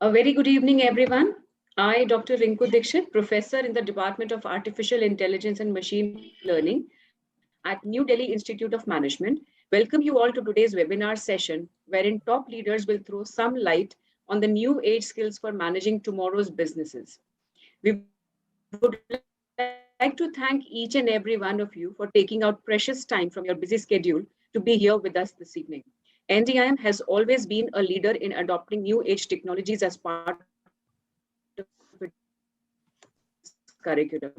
A very good evening, everyone. I, Dr. Rinku Dixit, professor in the Department of Artificial Intelligence and Machine Learning at New Delhi Institute of Management, welcome you all to today's webinar session, wherein top leaders will throw some light on the new age skills for managing tomorrow's businesses. We would like to thank each and every one of you for taking out precious time from your busy schedule to be here with us this evening. NDIM has always been a leader in adopting new age technologies as part of its curriculum.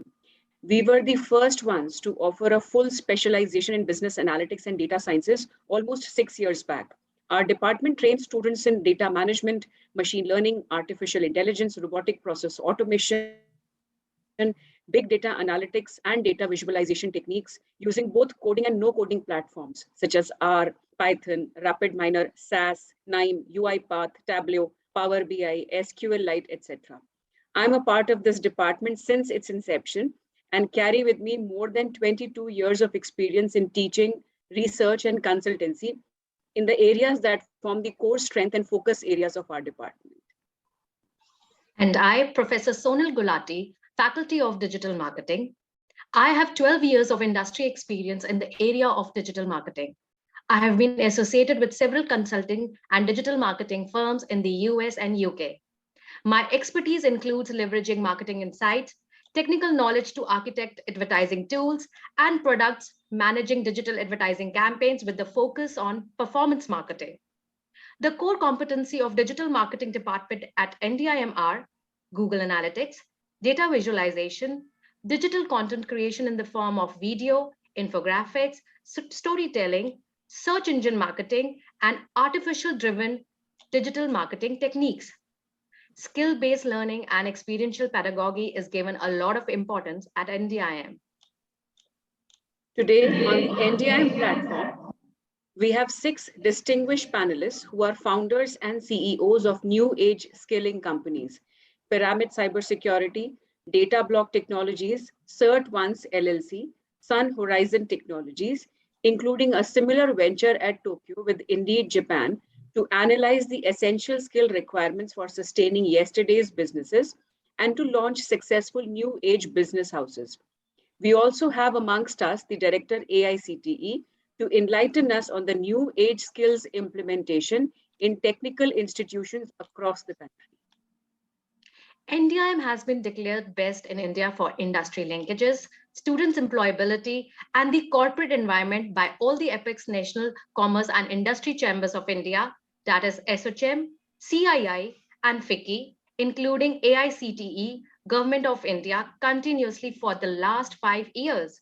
We were the first ones to offer a full specialization in business analytics and data sciences almost 6 years back. Our department trains students in data management, machine learning, artificial intelligence, robotic process automation, big data analytics, and data visualization techniques using both coding and no coding platforms such as R, Python, RapidMiner, SAS, NIME, UiPath, Tableau, Power BI, SQL Lite, etc. I'm a part of this department since its inception and carry with me more than 22 years of experience in teaching, research, and consultancy in the areas that form the core strength and focus areas of our department. And I, Professor Sonal Gulati, Faculty of Digital Marketing. I have 12 years of industry experience in the area of digital marketing. I have been associated with several consulting and digital marketing firms in the US and UK. My expertise includes leveraging marketing insights, technical knowledge to architect advertising tools, and products, managing digital advertising campaigns with the focus on performance marketing. The core competency of digital marketing department at NDIM are Google Analytics, data visualization, digital content creation in the form of video, infographics, storytelling, search engine marketing, and artificial-driven digital marketing techniques. Skill-based learning and experiential pedagogy is given a lot of importance at NDIM. Today on the NDIM platform, we have 6 distinguished panelists who are founders and CEOs of new age skilling companies: Pyramid Cybersecurity, DataBlock Technologies, CertOnce LLC, Sunhorizon Technologies, including a similar venture at Tokyo with Indeed Japan to analyze the essential skill requirements for sustaining yesterday's businesses and to launch successful new age business houses. We also have amongst us the director AICTE to enlighten us on the new age skills implementation in technical institutions across the country. NDIM has been declared best in India for industry linkages, students' employability, and the corporate environment by all the apex national commerce and industry chambers of India, that is SOCHM, CII, and FICCI, including AICTE, Government of India, continuously for the last 5 years.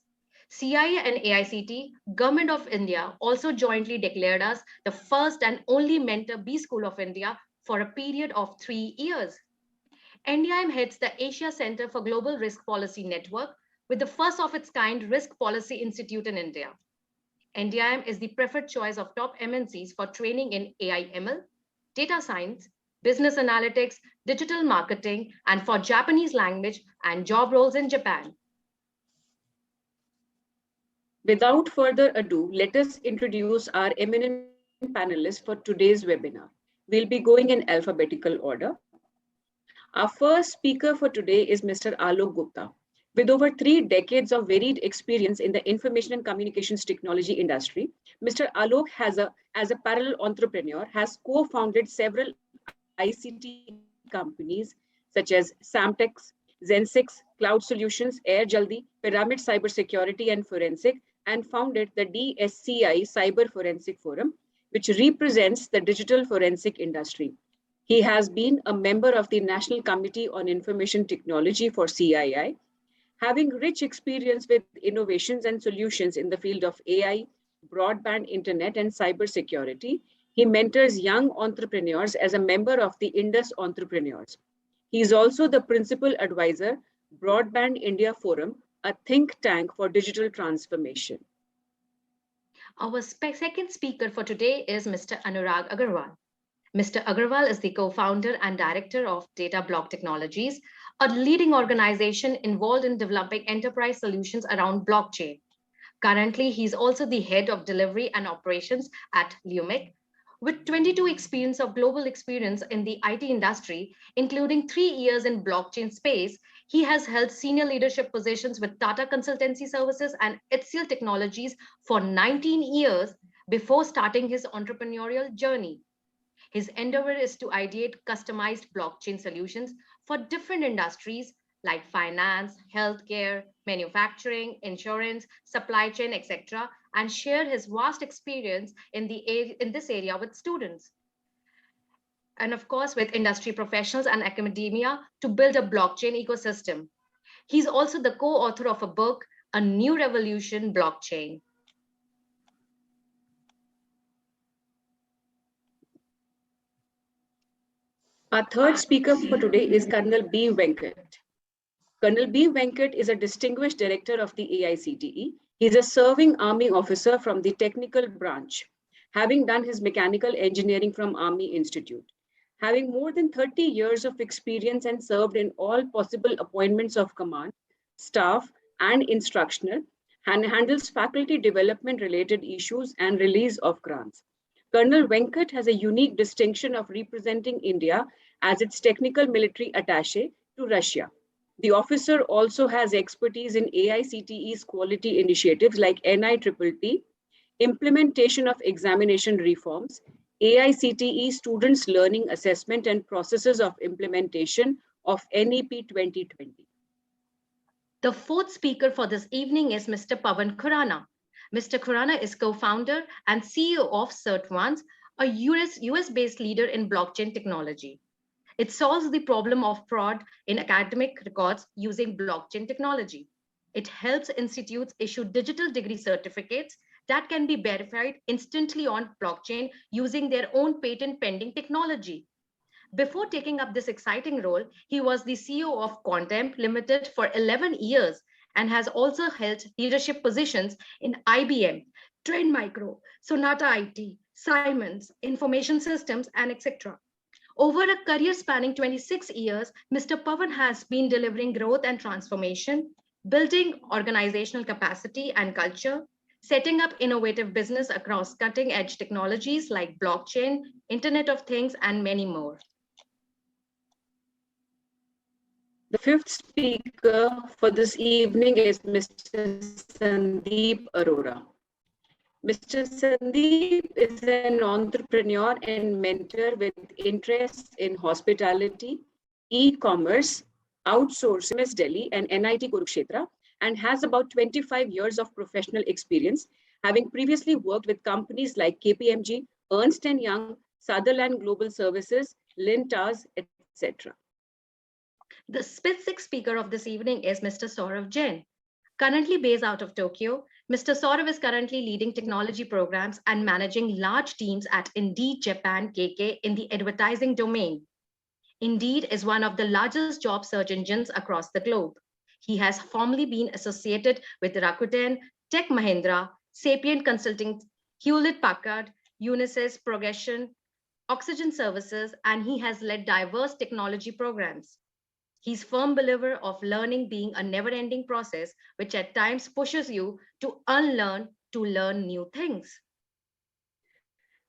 CII and AICTE, Government of India, also jointly declared us the first and only Mentor B School of India for a period of 3 years. NDIM heads the Asia Center for Global Risk Policy Network with the first of its kind Risk Policy Institute in India. NDIM is the preferred choice of top MNCs for training in AI/ML, data science, business analytics, digital marketing, and for Japanese language and job roles in Japan. Without further ado, let us introduce our eminent panelists for today's webinar. We'll be going in alphabetical order. Our first speaker for today is Mr. ALOK Gupta. With over 3 decades of varied experience in the information and communications technology industry, Mr. ALOK as a parallel entrepreneur has co-founded several ICT companies such as Samtex, Zensex, Cloud Solutions, Air Jaldi, Pyramid Cybersecurity and Forensic, and founded the DSCI Cyber Forensic Forum, which represents the digital forensic industry. He has been a member of the National Committee on Information Technology for CII, having rich experience with innovations and solutions in the field of AI, broadband internet, and cybersecurity. He mentors young entrepreneurs as a member of the Indus Entrepreneurs. He is also the principal advisor, Broadband India Forum, a think tank for digital transformation. Our second speaker for today is Mr. Anurag Agarwal. Mr. Agarwal is the co-founder and director of DataBlock Technologies, a leading organization involved in developing enterprise solutions around blockchain. Currently, he's also the head of delivery and operations at Lumic, With 22 experience of global experience in the IT industry, including 3 years in blockchain space, he has held senior leadership positions with Tata Consultancy Services and HCL Technologies for 19 years before starting his entrepreneurial journey. His endeavor is to ideate customized blockchain solutions for different industries like finance, healthcare, manufacturing, insurance, supply chain, etc., and share his vast experience in this area with students. And of course, with industry professionals and academia to build a blockchain ecosystem. He's also the co-author of a book, A New Revolution Blockchain. Our third speaker for today is Colonel B. Venkat. Colonel B. Venkat is a distinguished director of the AICTE. He is a serving Army officer from the technical branch, having done his mechanical engineering from Army Institute. Having more than 30 years of experience and served in all possible appointments of command, staff, and instructional, and handles faculty development related issues and release of grants. Colonel Venkat has a unique distinction of representing India as its technical military attaché to Russia. The officer also has expertise in AICTE's quality initiatives like NITTT, implementation of examination reforms, AICTE students' learning assessment and processes of implementation of NEP 2020. The fourth speaker for this evening is Mr. Pawan Karana. Mr. Karana is co-founder and CEO of CertOnce, a US-based leader in blockchain technology. It solves the problem of fraud in academic records using blockchain technology. It helps institutes issue digital degree certificates that can be verified instantly on blockchain using their own patent pending technology. Before taking up this exciting role, he was the CEO of Contemp Limited for 11 years and has also held leadership positions in IBM, Trend Micro, Sonata IT, Siemens, Information Systems, and etc. Over a career spanning 26 years, Mr. Pawan has been delivering growth and transformation, building organizational capacity and culture, setting up innovative business across cutting-edge technologies like blockchain, Internet of Things, and many more. The fifth speaker for this evening is Mr. Sandeep Arora. Mr. Sandeep is an entrepreneur and mentor with interests in hospitality, e-commerce, outsourcing, MS Delhi and NIT Kurukshetra, and has about 25 years of professional experience, having previously worked with companies like KPMG, Ernst & Young, Sutherland Global Services, Lin Tars, etc. The sixth speaker of this evening is Mr. Saurav Jain. Currently based out of Tokyo, Mr. Saurav is currently leading technology programs and managing large teams at Indeed Japan KK in the advertising domain. Indeed is one of the largest job search engines across the globe. He has formerly been associated with Rakuten, Tech Mahindra, Sapient Consulting, Hewlett Packard, Unisys, Progression, Oxygen Services, and he has led diverse technology programs. He's a firm believer of learning being a never-ending process, which at times pushes you to unlearn to learn new things.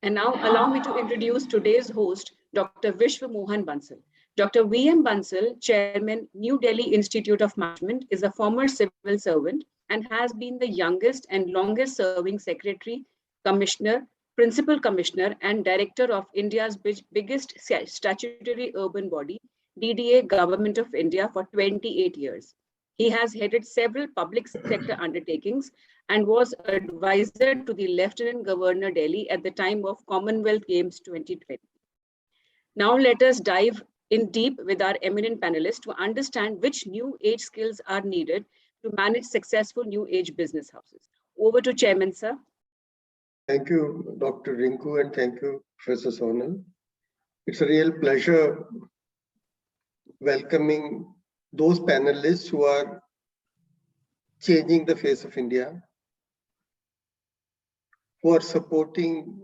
And now allow me to introduce today's host, Dr. Vishwa Mohan Bansal. Dr. V.M. Bansal, Chairman, New Delhi Institute of Management, is a former civil servant and has been the youngest and longest serving Secretary, Commissioner, Principal Commissioner, and Director of India's biggest statutory urban body, DDA Government of India, for 28 years. He has headed several public sector undertakings and was advisor to the Lieutenant Governor Delhi at the time of Commonwealth Games 2020. Now let us dive in deep with our eminent panelists to understand which new age skills are needed to manage successful new age business houses. Over to Chairman, sir. Thank you, Dr. Rinku, and thank you, Professor Sonal. It's a real pleasure welcoming those panelists who are changing the face of India, who are supporting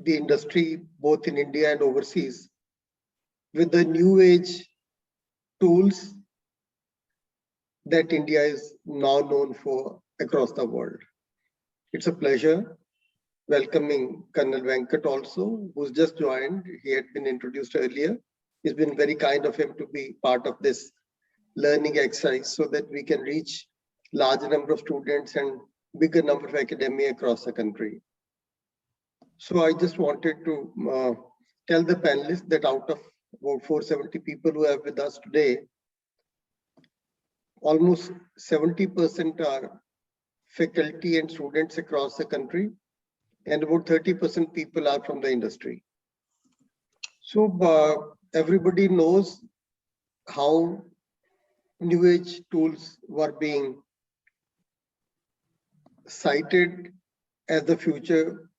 the industry both in India and overseas with the new age tools that India is now known for across the world. It's a pleasure welcoming Colonel Venkat also, who's just joined. He had been introduced earlier. It's been very kind of him to be part of this learning exercise so that we can reach larger number of students and bigger number of academia across the country. So I just wanted to tell the panelists that out of about 470 people who have with us today, almost 70% are faculty and students across the country, and about 30% people are from the industry. So everybody knows how new age tools were being cited as the future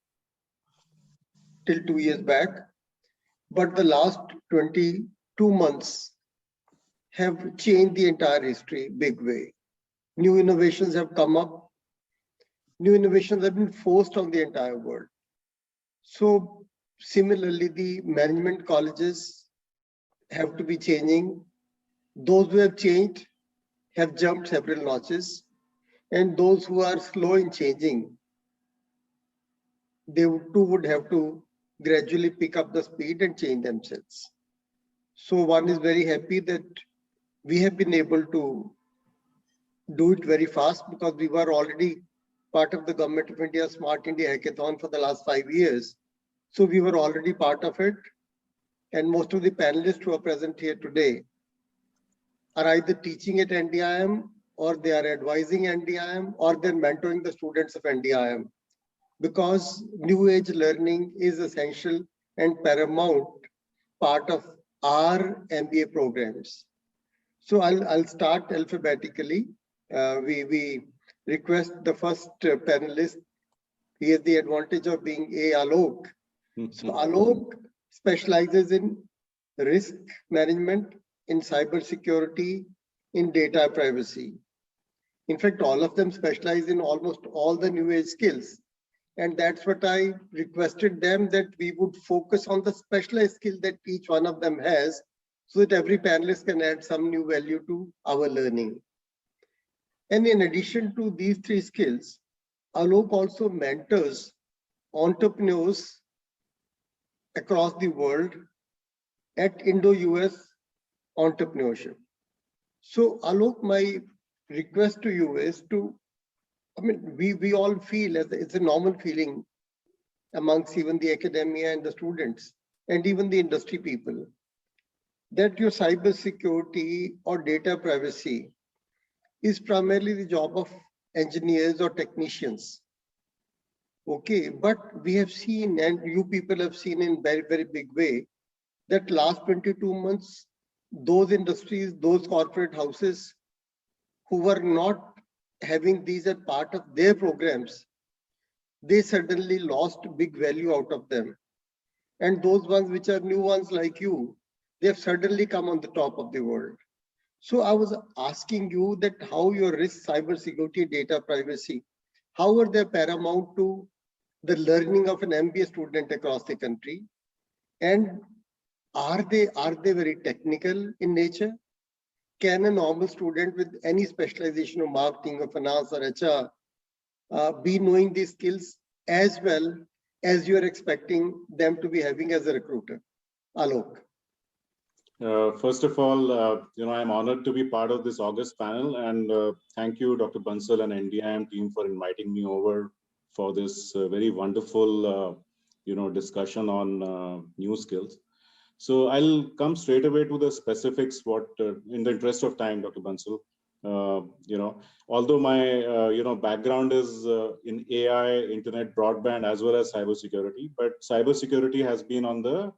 till 2 years back, but the last 22 months have changed the entire history big way. New innovations have come up. New innovations have been forced on the entire world. So similarly, the management colleges have to be changing. Those who have changed have jumped several notches, and those who are slow in changing, they too would have to gradually pick up the speed and change themselves. So one is very happy that we have been able to do it very fast because we were already part of the Government of India Smart India Hackathon for the last 5 years. So we were already part of it. And most of the panelists who are present here today are either teaching at NDIM, or they are advising NDIM, or they're mentoring the students of NDIM. Because new age learning is essential and paramount part of our MBA programs. So I'll start alphabetically. We request the first panelist. He has the advantage of being a ALOK. So ALOK specializes in risk management, in cyber security, in data privacy. In fact, all of them specialize in almost all the new age skills. And that's what I requested them, that we would focus on the specialized skill that each one of them has, so that every panelist can add some new value to our learning. And in addition to these 3 skills, ALOK also mentors entrepreneurs across the world at Indo-US entrepreneurship. So ALOK, my request to you is to, we all feel, as it's a normal feeling amongst even the academia and the students and even the industry people, that your cyber security or data privacy is primarily the job of engineers or technicians. Okay, but we have seen, and you people have seen in very, very big way, that last 22 months, those industries, those corporate houses who were not having these as part of their programs, they suddenly lost big value out of them. And those ones which are new ones like you, they have suddenly come on the top of the world. So I was asking you that how your risk, cyber security, data privacy, how are they paramount to the learning of an MBA student across the country? And are they very technical in nature? Can a normal student with any specialization of marketing or finance or HR be knowing these skills as well as you are expecting them to be having as a recruiter? ALOK. First of all, I'm honored to be part of this August panel, and thank you, Dr. Bansal and NDIM team, for inviting me over for this very wonderful, discussion on new skills. So I'll come straight away to the specifics. What, in the interest of time, Dr. Bansal, although my background is in AI, internet, broadband, as well as cybersecurity, but cybersecurity has been on the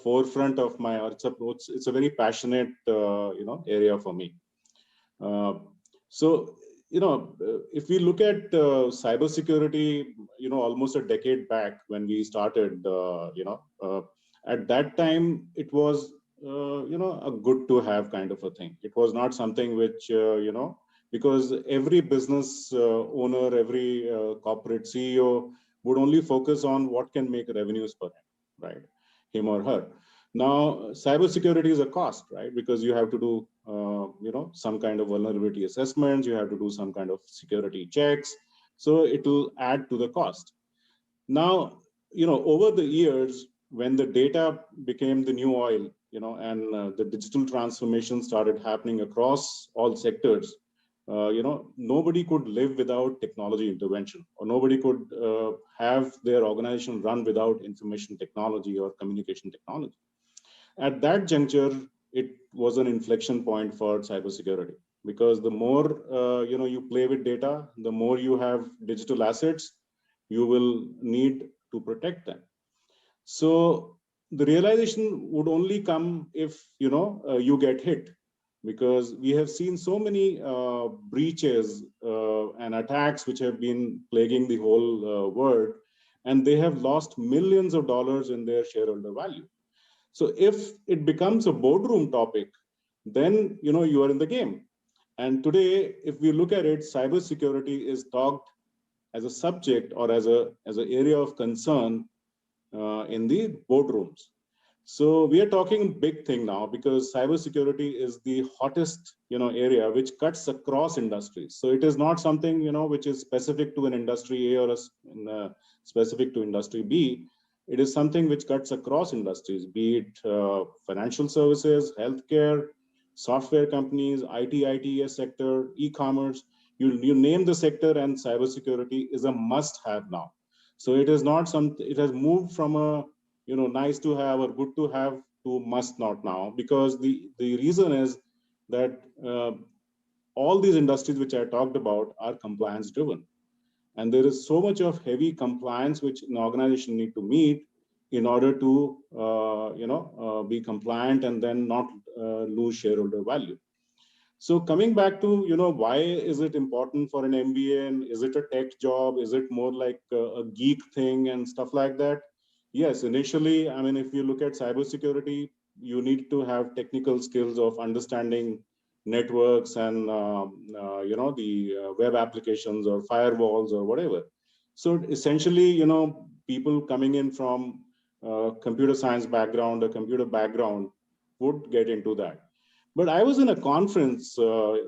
forefront of my approach. It's a very passionate area for me. So if we look at cybersecurity, almost a decade back when we started, at that time it was a good to have kind of a thing. It was not something which because every business owner, every corporate CEO would only focus on what can make revenues per him, right? Him or her. Now, cybersecurity is a cost, right? Because you have to do, some kind of vulnerability assessments. You have to do some kind of security checks. So it will add to the cost. Now, over the years, when the data became the new oil, and the digital transformation started happening across all sectors, nobody could live without technology intervention, or nobody could have their organization run without information technology or communication technology. At that juncture, it was an inflection point for cybersecurity, because the more you play with data, the more you have digital assets, you will need to protect them. So the realization would only come if you get hit, because we have seen so many breaches and attacks which have been plaguing the whole world, and they have lost millions of dollars in their shareholder value. So if it becomes a boardroom topic, then you are in the game. And today, if we look at it, cybersecurity is talked as a subject or as an area of concern in the boardrooms. So we are talking big thing now, because cybersecurity is the hottest area which cuts across industries. So it is not something which is specific to an industry A or specific to industry B. It is something which cuts across industries, be it financial services, healthcare, software companies, IT, ITES sector, e-commerce. You name the sector, and cybersecurity is a must-have now. So it is not something. It has moved from a nice to have or good to have to must not now, because the reason is that all these industries which I talked about are compliance driven. And there is so much of heavy compliance which an organization need to meet in order to, be compliant and then not lose shareholder value. So coming back to, why is it important for an MBA, and is it a tech job? Is it more like a geek thing and stuff like that? Yes, initially, I mean, if you look at cybersecurity, you need to have technical skills of understanding networks and the web applications or firewalls or whatever. So essentially, people coming in from computer science background or computer background would get into that. But I was in a conference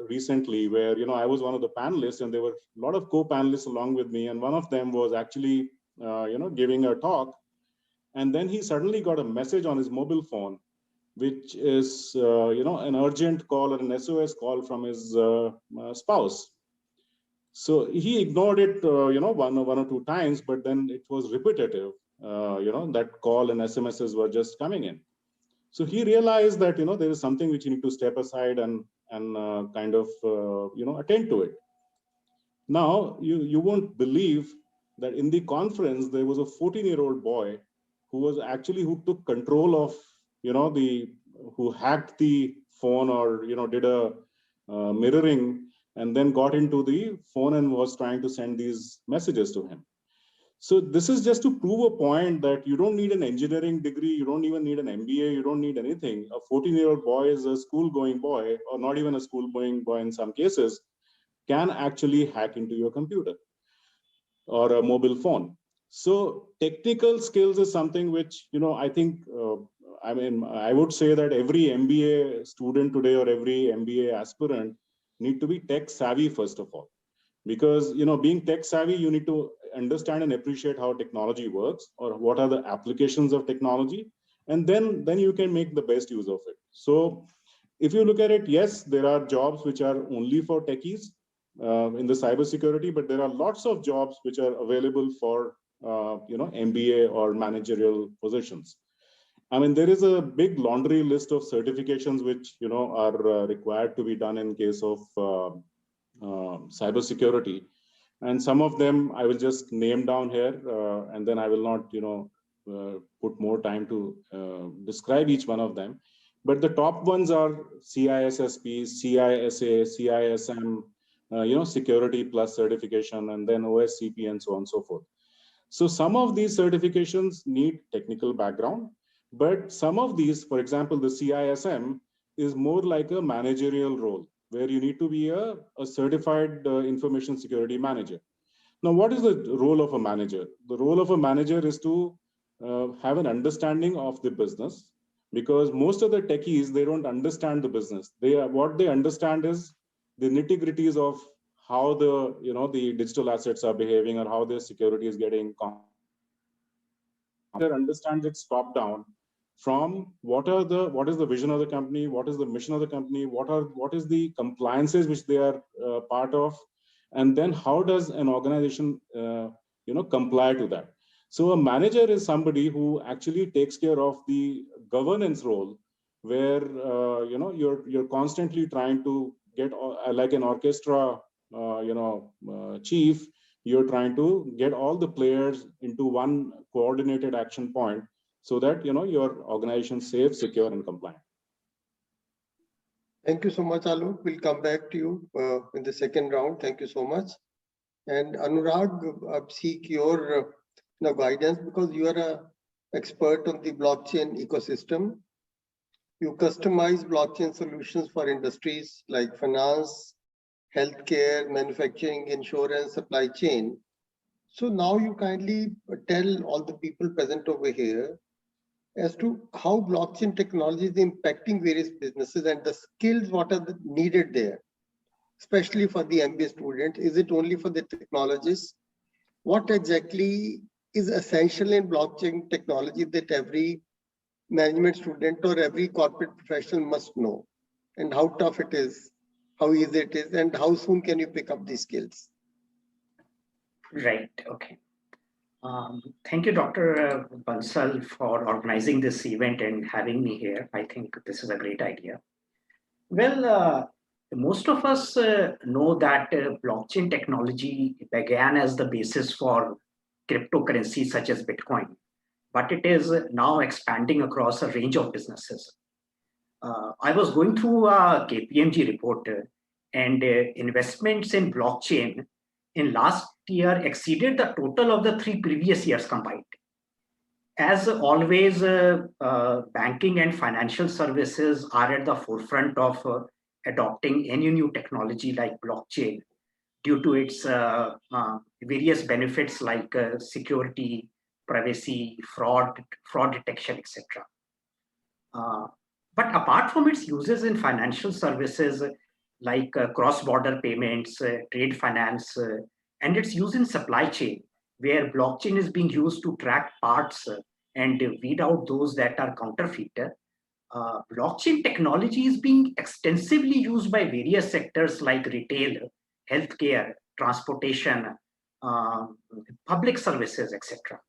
recently where I was one of the panelists, and there were a lot of co-panelists along with me, and one of them was actually giving a talk, and then he suddenly got a message on his mobile phone, which is an urgent call or an SOS call from his spouse. So he ignored it one or two times, but then it was repetitive. That call and SMSs were just coming in. So he realized that there is something which you need to step aside and kind of attend to it. Now you won't believe that in the conference there was a 14-year-old boy who took control of who hacked the phone, or did a mirroring, and then got into the phone and was trying to send these messages to him. So this is just to prove a point that you don't need an engineering degree, you don't even need an MBA, you don't need anything. A 14-year-old boy is a school-going boy, or not even a school-going boy in some cases, can actually hack into your computer or a mobile phone. So technical skills is something which, I think, I would say that every MBA student today or every MBA aspirant need to be tech savvy first of all. Because being tech savvy, you need to understand and appreciate how technology works, or what are the applications of technology, and then you can make the best use of it. So if you look at it, yes, there are jobs which are only for techies in the cybersecurity, but there are lots of jobs which are available for MBA or managerial positions. I mean, there is a big laundry list of certifications which are required to be done in case of cybersecurity, and some of them I will just name down here, and then I will not put more time to describe each one of them. But the top ones are CISSP, CISA, CISM, security plus certification, and then OSCP, and so on and so forth. So some of these certifications need technical background, but some of these, for example, the CISM is more like a managerial role, where you need to be a certified information security manager. Now, what is the role of a manager? The role of a manager is to have an understanding of the business, because most of the techies, they don't understand the business. What they understand is the nitty-gritties of how the the digital assets are behaving, or how their security is getting compromised, understands its top down from what is the vision of the company, what is the mission of the company, what is the compliances which they are part of, and then how does an organization comply to that. So a manager is somebody who actually takes care of the governance role, where you're constantly trying to get, like an orchestra chief, you're trying to get all the players into one coordinated action point, so that your organization is safe, secure, and compliant. Thank you so much, Alok. We'll come back to you in the second round. Thank you so much. And Anurag, I seek your guidance, because you are an expert on the blockchain ecosystem. You customize blockchain solutions for industries like finance, healthcare, manufacturing, insurance, supply chain. So now you kindly tell all the people present over here as to how blockchain technology is impacting various businesses and the skills what are needed there, especially for the MBA student. Is it only for the technologists? What exactly is essential in blockchain technology that every management student or every corporate professional must know, and how tough it is, how easy it is, and how soon can you pick up these skills? Right. Okay. Thank you, Dr. Bansal, for organizing this event and having me here. I think this is a great idea. Well, most of us know that blockchain technology began as the basis for cryptocurrencies such as Bitcoin, but it is now expanding across a range of businesses. I was going through a KPMG report, and investments in blockchain in last year exceeded the total of the 3 previous years combined. As always, banking and financial services are at the forefront of adopting any new technology like blockchain due to its various benefits like security, privacy, fraud detection, etc. But apart from its uses in financial services like cross-border payments, trade finance, and its use in supply chain, where blockchain is being used to track parts and weed out those that are counterfeit, blockchain technology is being extensively used by various sectors like retail, healthcare, transportation, public services, etc.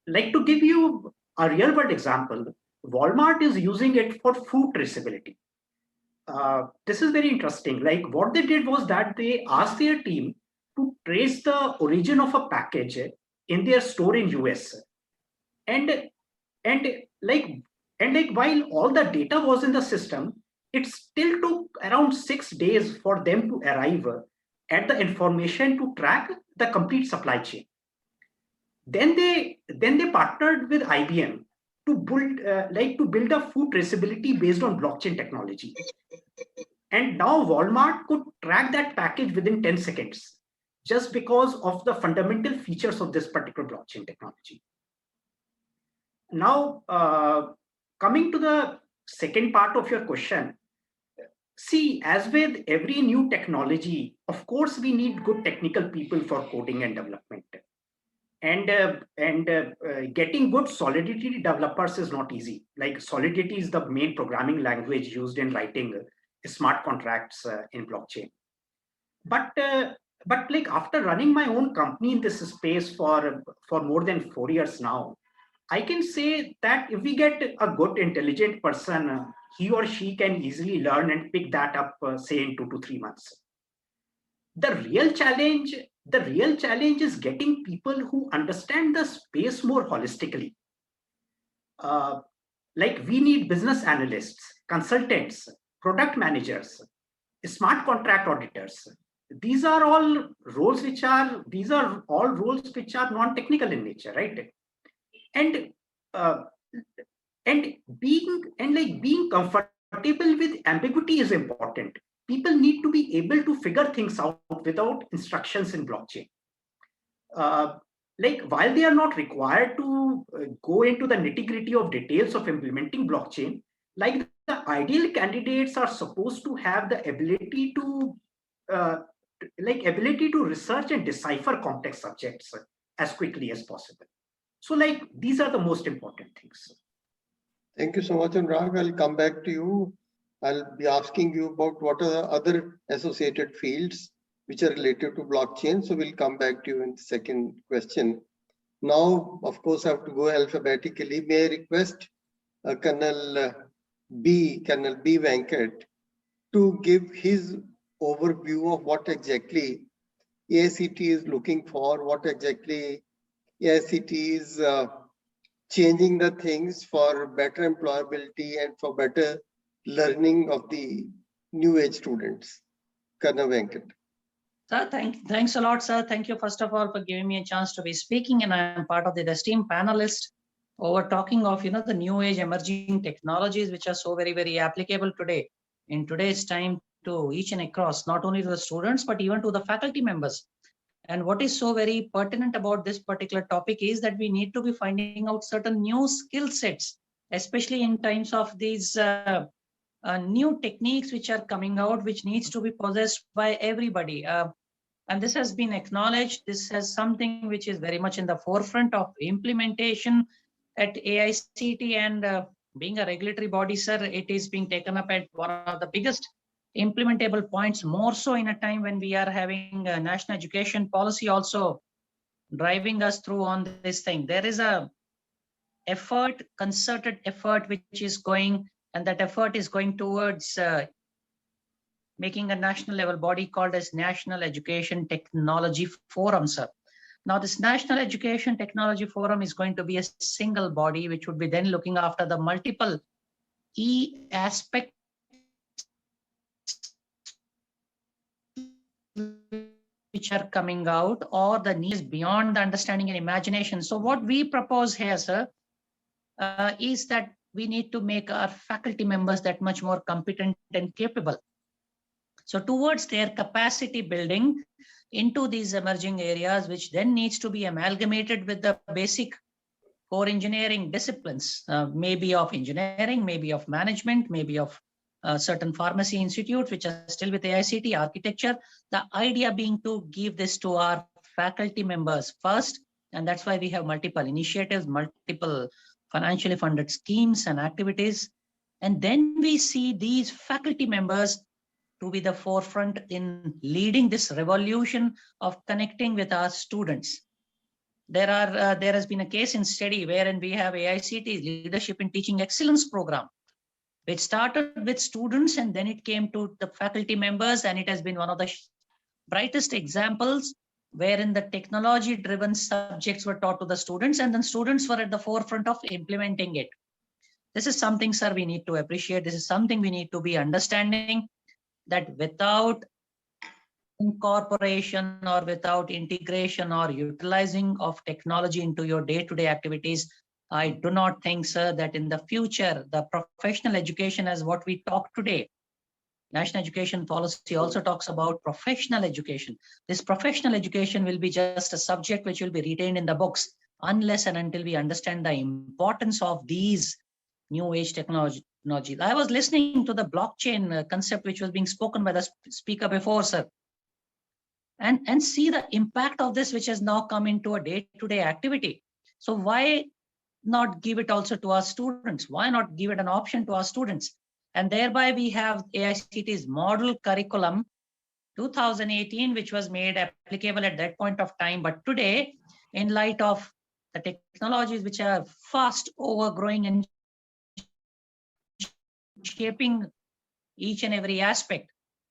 Like, to give you a real-world example, Walmart is using it for food traceability. This is very interesting. Like, what they did was that they asked their team to trace the origin of a package in their store in US, and while all the data was in the system, it still took around 6 days for them to arrive at the information to track the complete supply chain. Then they partnered with IBM to build a food traceability based on blockchain technology. And now Walmart could track that package within 10 seconds, just because of the fundamental features of this particular blockchain technology. Now, coming to the second part of your question, see, as with every new technology, of course, we need good technical people for coding and development. And getting good Solidity developers is not easy. Like, Solidity is the main programming language used in writing smart contracts in blockchain. But like, after running my own company in this space for more than 4 years now, I can say that if we get a good, intelligent person, he or she can easily learn and pick that up, say, in 2 to 3 months. The real challenge is getting people who understand the space more holistically. Like, we need business analysts, consultants, product managers, smart contract auditors. These are all roles which are non-technical in nature, right? And being comfortable with ambiguity is important. People need to be able to figure things out without instructions in blockchain. Like, while they are not required to go into the nitty-gritty of details of implementing blockchain, like, the ideal candidates are supposed to have the ability to research and decipher complex subjects as quickly as possible. So like, these are the most important things. Thank you so much, Anurag. I'll come back to you. I'll be asking you about what are the other associated fields which are related to blockchain. So we'll come back to you in the second question. Now, of course, I have to go alphabetically. May I request Colonel B. Venkat to give his overview of what exactly AICTE is looking for, what exactly AICTE is changing the things for better employability and for better learning of the new age students. Colonel Venkat. Sir, thanks a lot, sir. Thank you, first of all, for giving me a chance to be speaking. And I am part of the esteemed panelists over talking of, the new age emerging technologies, which are so very, very applicable today, in today's time, to each and across, not only to the students, but even to the faculty members. And what is so very pertinent about this particular topic is that we need to be finding out certain new skill sets, especially in times of these new techniques which are coming out, which needs to be possessed by everybody. And this has been acknowledged. This has something which is very much in the forefront of implementation at AICTE, and being a regulatory body, sir, it is being taken up at one of the biggest implementable points, more so in a time when we are having a national education policy also driving us through on this thing. There is a concerted effort which is going, and that effort is going towards making a national level body called as National Education Technology Forum, sir. Now, this National Education Technology Forum is going to be a single body, which would be then looking after the multiple aspects which are coming out, or the needs beyond the understanding and imagination. So what we propose here, sir, is that we need to make our faculty members that much more competent and capable. So towards their capacity building into these emerging areas, which then needs to be amalgamated with the basic core engineering disciplines, maybe of engineering, maybe of management, maybe of certain pharmacy institutes, which are still with AICTE, architecture. The idea being to give this to our faculty members first, and that's why we have multiple initiatives, multiple financially funded schemes and activities. And then we see these faculty members to be the forefront in leading this revolution of connecting with our students. There has been a case in study wherein we have AICTE's Leadership in Teaching Excellence program, which started with students and then it came to the faculty members, and it has been one of the brightest examples wherein the technology-driven subjects were taught to the students, and then students were at the forefront of implementing it. This is something, sir, we need to appreciate. This is something we need to be understanding, that without incorporation or without integration or utilizing of technology into your day-to-day activities, I do not think, sir, that in the future, the professional education as what we talk today, National Education Policy also talks about professional education. This professional education will be just a subject which will be retained in the books unless and until we understand the importance of these new age technologies. I was listening to the blockchain concept which was being spoken by the speaker before, sir, and see the impact of this, which has now come into a day-to-day activity. So why not give it also to our students? Why not give it an option to our students? And thereby we have AICTE's model curriculum 2018, which was made applicable at that point of time. But today, in light of the technologies which are fast overgrowing and shaping each and every aspect,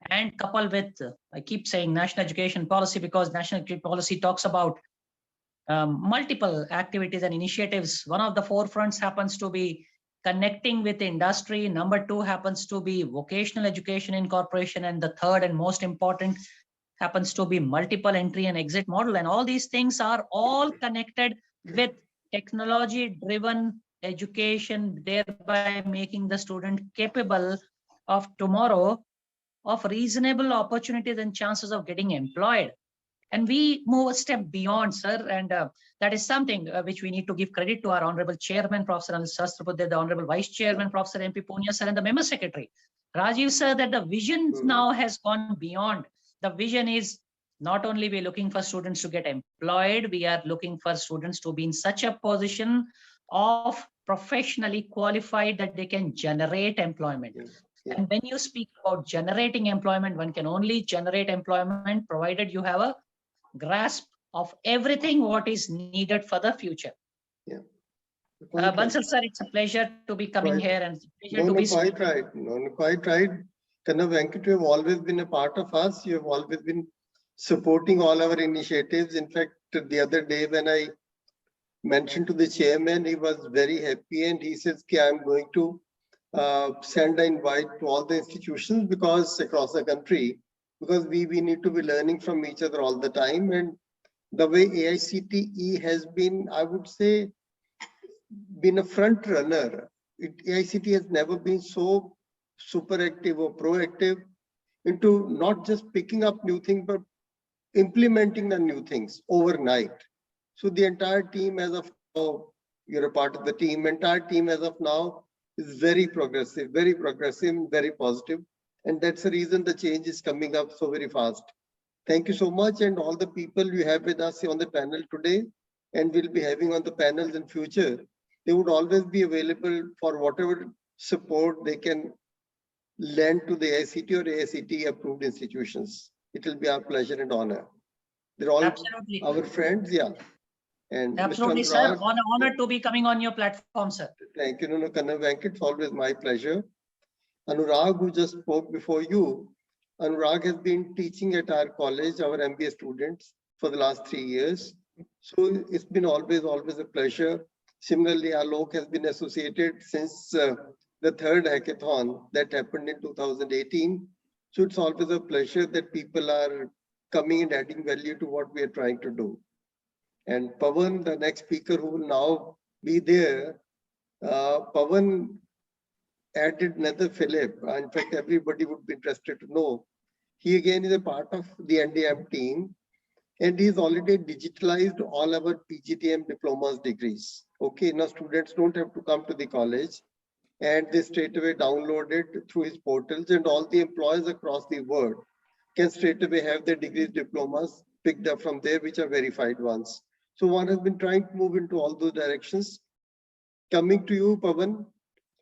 and coupled with, I keep saying national education policy, because national education policy talks about multiple activities and initiatives. One of the forefronts happens to be connecting with industry. Number two happens to be vocational education incorporation. And the third and most important happens to be multiple entry and exit model. And all these things are all connected with technology-driven education, thereby making the student capable of tomorrow of reasonable opportunities and chances of getting employed. And we move a step beyond, sir, and that is something which we need to give credit to our Honorable Chairman, Professor Anil Sahasrabudhe, the Honorable Vice Chairman, Professor MP Punya, sir, and the Member Secretary, Rajiv, sir, that the vision now has gone beyond. The vision is not only we're looking for students to get employed, we are looking for students to be in such a position of professionally qualified that they can generate employment. Yeah. And when you speak about generating employment, one can only generate employment provided you have a grasp of everything what is needed for the future. Yeah. Bansal sir, it's a pleasure to be coming Quite. here and it's a pleasure to be quite right. No, quite right. Kanna Venkat, you have always been a part of us. You have always been supporting all our initiatives. In fact, the other day when I mentioned to the chairman, he was very happy and he says, I'm going to send an invite to all the institutions because across the country, because we need to be learning from each other all the time. And the way AICTE has been, I would say, been a front runner. AICTE has never been so super active or proactive into not just picking up new things, but implementing the new things overnight. So the entire team as of now, you're a part of the team, entire team as of now is very progressive, very positive. And that's the reason the change is coming up so very fast. Thank you so much. And all the people you have with us on the panel today and will be having on the panels in future, they would always be available for whatever support they can lend to the AICTE or AICTE approved institutions. It will be our pleasure and honor. They're all absolutely our friends, yeah. And absolutely, Mr. sir. Anurag, Honor to be coming on your platform, sir. thank you, Kanna Venkat. It's always my pleasure. Anurag, who just spoke before you, Anurag has been teaching at our college, our MBA students, for the last 3 years. So it's been always a pleasure. Similarly, ALOK has been associated since the third hackathon that happened in 2018. So it's always a pleasure that people are coming and adding value to what we are trying to do. And Pawan, the next speaker who will now be there, Pawan added another Philip. In fact, everybody would be interested to know. He again is a part of the NDM team, and he's already digitalized all our PGTM diplomas degrees. Okay, now students don't have to come to the college, and they straight away download it through his portals, and all the employees across the world can straight away have their degrees, diplomas picked up from there, which are verified ones. So one has been trying to move into all those directions. Coming to you, Pawan.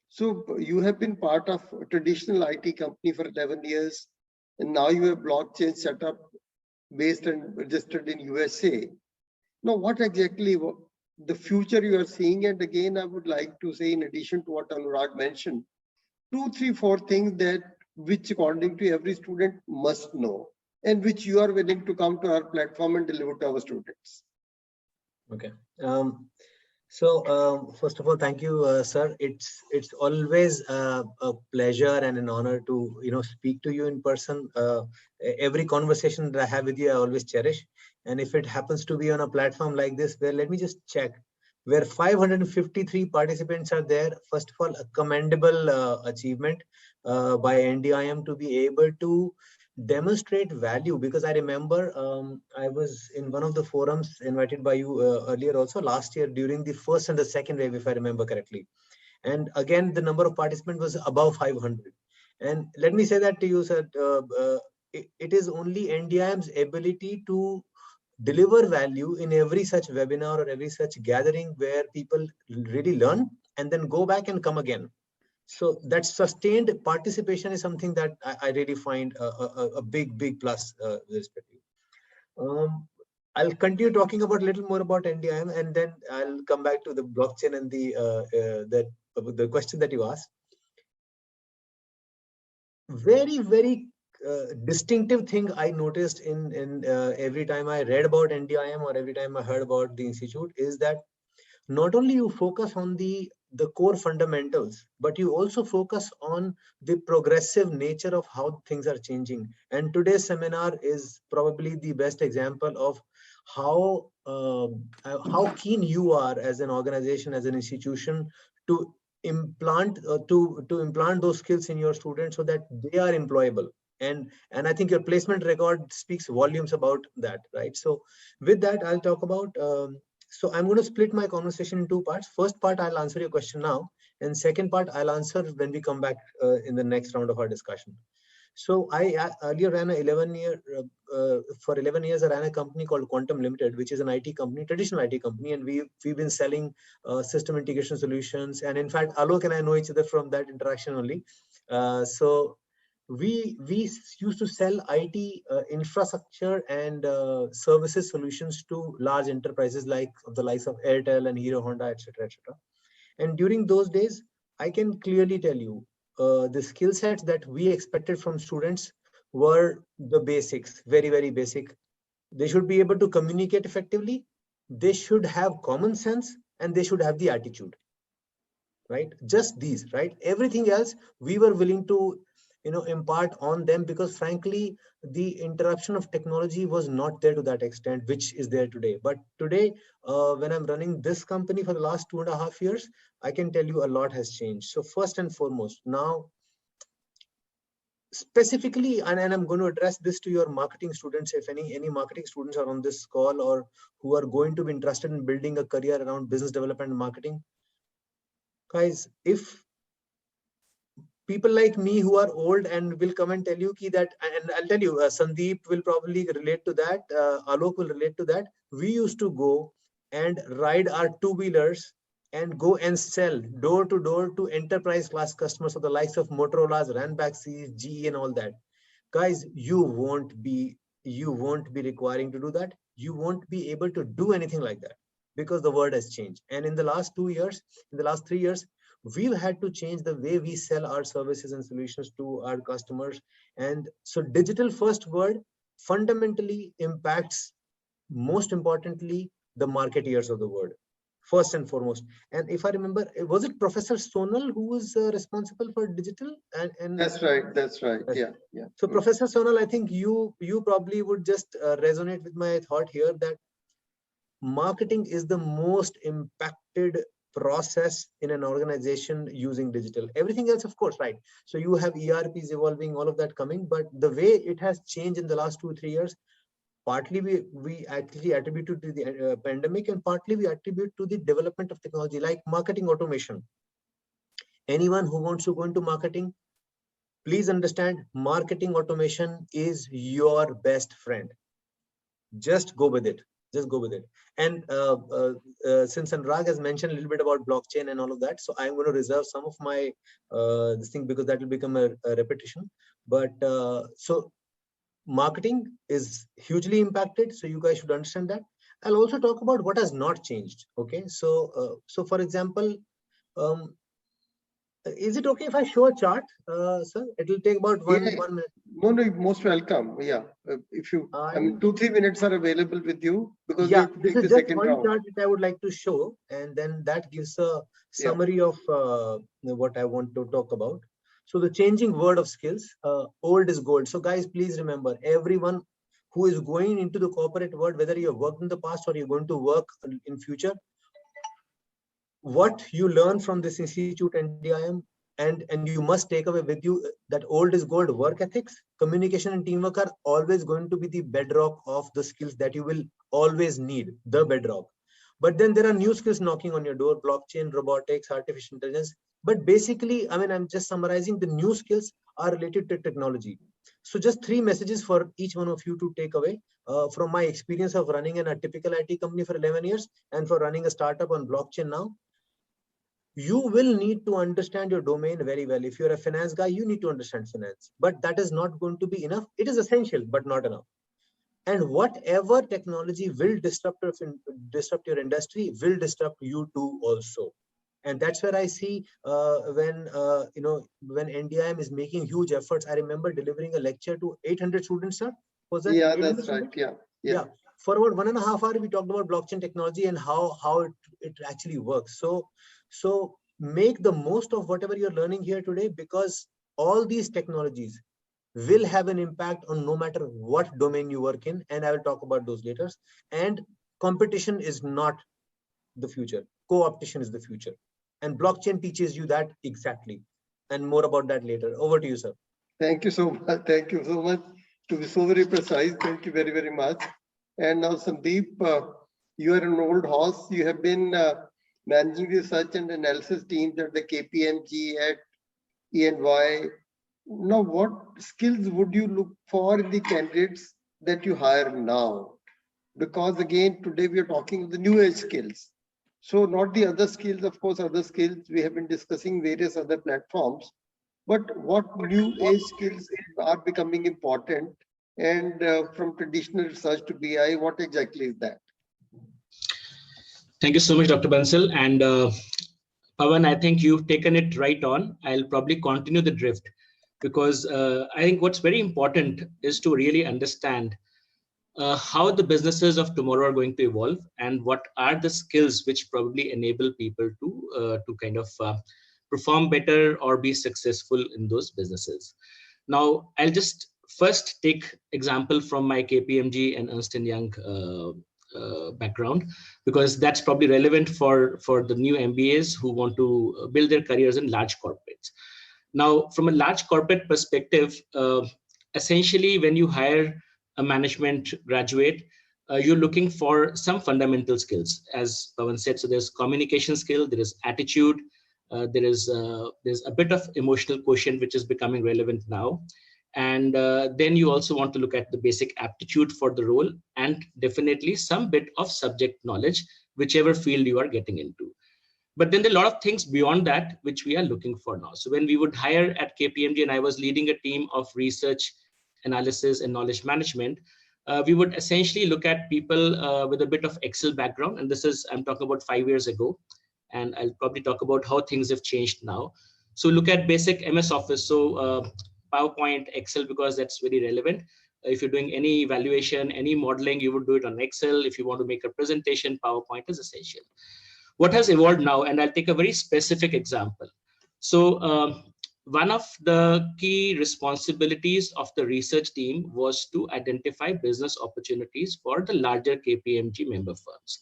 So you have been part of a traditional IT company for 11 years, and now you have blockchain set up based and registered in USA. Now, what exactly the future you are seeing? And again, I would like to say, in addition to what Anurag mentioned, 2, 3, 4 things that which according to every student must know and which you are willing to come to our platform and deliver to our students. Okay. So first of all, thank you, sir. It's always a pleasure and an honor to speak to you in person. Every conversation that I have with you, I always cherish. And if it happens to be on a platform like this, where let me just check, where 553 participants are there. First of all, a commendable achievement by NDIM to be able to demonstrate value, because I remember I was in one of the forums invited by you earlier also last year during the first and the second wave, if I remember correctly. And again, the number of participants was above 500. And let me say that to you, sir, it is only NDIM's ability to deliver value in every such webinar or every such gathering where people really learn and then go back and come again. So that sustained participation is something that I really find a big plus with respect to. I'll continue talking about a little more about NDIM, and then I'll come back to the blockchain and the question that you asked. Very distinctive thing I noticed in every time I read about NDIM or every time I heard about the institute is that not only you focus on the core fundamentals, but you also focus on the progressive nature of how things are changing. And today's seminar is probably the best example of how keen you are as an organization, as an institution, to implant those skills in your students so that they are employable. And I think your placement record speaks volumes about that, right? So with that, I'll talk about so I'm going to split my conversation in 2 parts. First part, I'll answer your question now. And second part, I'll answer when we come back in the next round of our discussion. So I earlier ran a 11-year, for 11 years, I ran a company called Quantum Limited, which is an IT company, traditional IT company. And we've been selling system integration solutions. And in fact, Alok and I know each other from that interaction only. So we used to sell IT infrastructure and services solutions to large enterprises like the likes of Airtel and Hero Honda, etc., etc. And during those days, I can clearly tell you, the skill sets that we expected from students were the basics, very, very basic. They should be able to communicate effectively. They should have common sense, and they should have the attitude, right? Just these, right? Everything else we were willing to, impart on them, because frankly, the interruption of technology was not there to that extent, which is there today. But today, when I'm running this company for the last 2.5 years, I can tell you a lot has changed. So first and foremost, now, specifically, and I'm going to address this to your marketing students, if any marketing students are on this call or who are going to be interested in building a career around business development and marketing. Guys, if people like me who are old and will come and tell you that, and I'll tell you, Sandeep will probably relate to that, Alok will relate to that. We used to go and ride our two-wheelers and go and sell door to door to enterprise class customers of the likes of Motorola's, Ranbaxy's, GE and all that. Guys, you won't be requiring to do that. You won't be able to do anything like that, because the world has changed. And in the last 2 years, in the last 3 years, we've had to change the way we sell our services and solutions to our customers. And so digital first world fundamentally impacts, most importantly, the marketeers of the world, first and foremost. And if I remember, was it Professor Sonal who was responsible for digital? And that's right. Yeah. So Professor Sonal, I think you probably would just resonate with my thought here that marketing is the most impacted process in an organization using digital. Everything else, of course, right? So you have ERPs evolving, all of that coming, but the way it has changed in the last 2-3 years, partly we actually attribute to the pandemic, and partly we attribute to the development of technology like marketing automation. Anyone who wants to go into marketing, please understand, marketing automation is your best friend. Just go with it. Just go with it. And since Anurag has mentioned a little bit about blockchain and all of that, so I'm going to reserve some of my this thing, because that will become a repetition. But so marketing is hugely impacted. So you guys should understand that. I'll also talk about what has not changed. Okay. So so for example, is it okay if I show a chart, sir? It will take about one minute. No, most welcome. Yeah, if you, I mean, 2-3 minutes are available with you, because yeah, this is just one chart that I would like to show, and then that gives a summary of what I want to talk about. So the changing world of skills, old is gold. So guys, please remember, everyone who is going into the corporate world, whether you have worked in the past or you're going to work in future, what you learn from this institute and DIM, and you must take away with you that old is gold. Work ethics, communication and teamwork are always going to be the bedrock of the skills that you will always need, the bedrock. But then there are new skills knocking on your door: blockchain, robotics, artificial intelligence. But basically, I mean, I'm just summarizing, the new skills are related to technology. So just 3 messages for each one of you to take away from my experience of running a typical IT company for 11 years and for running a startup on blockchain now. You will need to understand your domain very well. If you're a finance guy, you need to understand finance, but that is not going to be enough. It is essential, but not enough. And whatever technology will disrupt your industry will disrupt you too also. And that's where I see when NDIM is making huge efforts. I remember delivering a lecture to 800 students, sir. Was that? Yeah, that's right. Yeah. For about 1.5 hours, we talked about blockchain technology and how it actually works. So make the most of whatever you're learning here today, because all these technologies will have an impact on no matter what domain you work in. And I will talk about those later. And competition is not the future. Co-optation is the future. And blockchain teaches you that exactly. And more about that later. Over to you, sir. Thank you so much. Thank you so much. To be so very precise. Thank you very, very much. And now, Sandeep, you are an old horse. You have been managing research and analysis teams at the KPMG, at EY, now what skills would you look for in the candidates that you hire now? Because again, today we are talking the new age skills. So not the other skills, of course, other skills we have been discussing various other platforms, but what new age skills are becoming important, and from traditional research to BI, what exactly is that? Thank you so much, Dr. Bansal. And Pawan, I think you've taken it right on. I'll probably continue the drift because I think what's very important is to really understand how the businesses of tomorrow are going to evolve and what are the skills which probably enable people to kind of perform better or be successful in those businesses. Now, I'll just first take example from my KPMG and Ernst & Young background, because that's probably relevant for the new MBAs who want to build their careers in large corporates. Now, from a large corporate perspective, essentially when you hire a management graduate, you're looking for some fundamental skills, as Pawan said. So there's communication skill, there is attitude, there's a bit of emotional quotient which is becoming relevant now. And then you also want to look at the basic aptitude for the role and definitely some bit of subject knowledge, whichever field you are getting into. But then there are a lot of things beyond that which we are looking for now. So when we would hire at KPMG and I was leading a team of research, analysis and knowledge management, we would essentially look at people with a bit of Excel background. And this is, I'm talking about 5 years ago. And I'll probably talk about how things have changed now. So look at basic MS Office. So PowerPoint, Excel, because that's very relevant. If you're doing any evaluation, any modeling, you would do it on Excel. If you want to make a presentation, PowerPoint is essential. What has evolved now, and I'll take a very specific example. So one of the key responsibilities of the research team was to identify business opportunities for the larger KPMG member firms.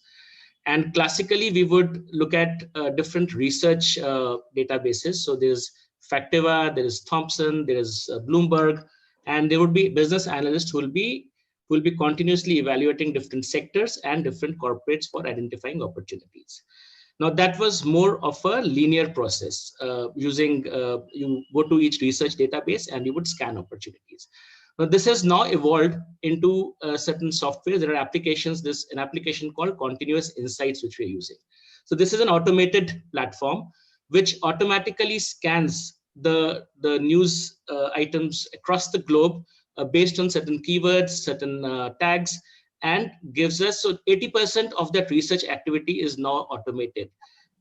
And classically, we would look at different research databases. So there's Factiva, there is Thomson, there is Bloomberg, and there would be business analysts who will be continuously evaluating different sectors and different corporates for identifying opportunities. Now that was more of a linear process using, you go to each research database and you would scan opportunities. Now this has now evolved into certain software. There are applications, an application called Continuous Insights, which we're using. So this is an automated platform which automatically scans the news items across the globe based on certain keywords, certain tags, and gives us, so 80% of that research activity is now automated.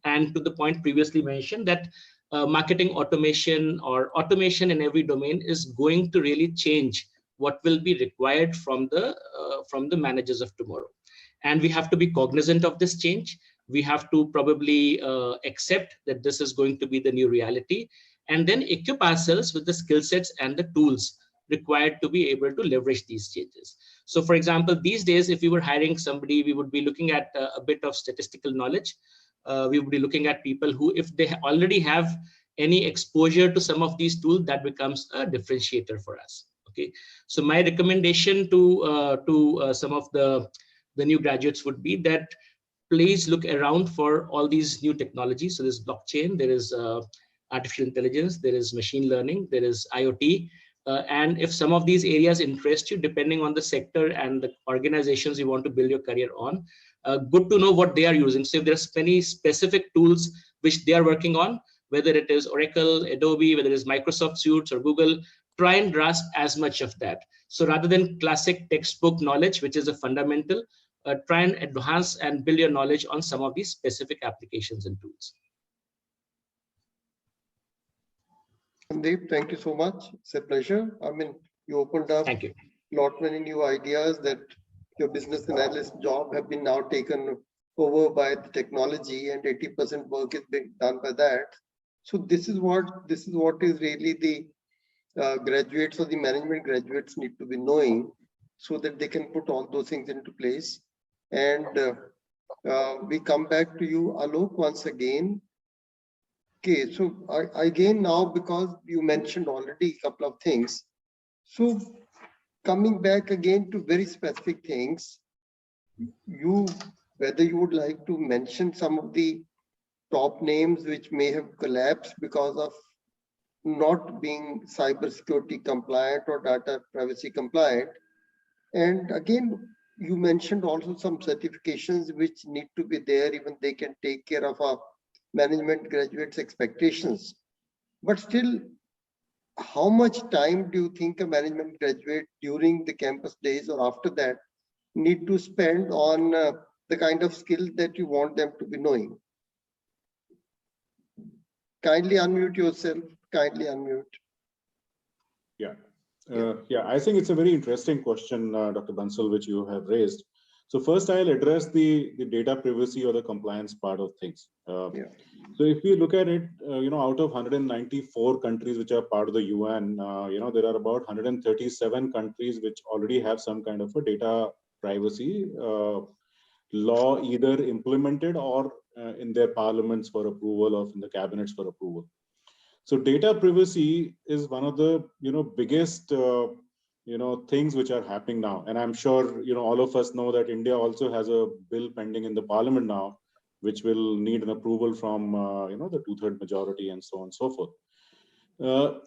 And to the point previously mentioned that marketing automation or automation in every domain is going to really change what will be required from the managers of tomorrow. And we have to be cognizant of this change. We have to probably accept that this is going to be the new reality, and then equip ourselves with the skill sets and the tools required to be able to leverage these changes. So for example, these days, if we were hiring somebody, we would be looking at a bit of statistical knowledge. We would be looking at people who, if they already have any exposure to some of these tools, that becomes a differentiator for us. Okay, so my recommendation to some of the new graduates would be that please look around for all these new technologies. So there's blockchain, there is artificial intelligence, there is machine learning, there is IoT. And if some of these areas interest you, depending on the sector and the organizations you want to build your career on, good to know what they are using. So if there's many specific tools which they are working on, whether it is Oracle, Adobe, whether it is Microsoft Suites or Google, try and grasp as much of that. So rather than classic textbook knowledge, which is a fundamental, try and enhance and build your knowledge on some of these specific applications and tools. Sandeep, thank you so much. It's a pleasure. I mean, you opened up Thank you. a lot many new ideas that your business analyst job have been now taken over by the technology, and 80% work is being done by that. So this is what is really the graduates or the management graduates need to be knowing, so that they can put all those things into place. And we come back to you, Alok, once again. Okay, so again now, because you mentioned already a couple of things, so coming back again to very specific things, whether you would like to mention some of the top names which may have collapsed because of not being cybersecurity compliant or data privacy compliant. And again, you mentioned also some certifications which need to be there, even they can take care of our management graduates' expectations. But still, how much time do you think a management graduate during the campus days or after that need to spend on the kind of skills that you want them to be knowing? Kindly unmute yourself, kindly unmute. Yeah. Yeah, I think it's a very interesting question, Dr. Bansal, which you have raised. So first, I'll address the data privacy or the compliance part of things. So if you look at it, out of 194 countries which are part of the UN, there are about 137 countries which already have some kind of a data privacy law either implemented or in their parliaments for approval or in the cabinets for approval. So data privacy is one of the biggest things which are happening now, and I'm sure all of us know that India also has a bill pending in the parliament now, which will need an approval from the 2/3 majority and so on and so forth.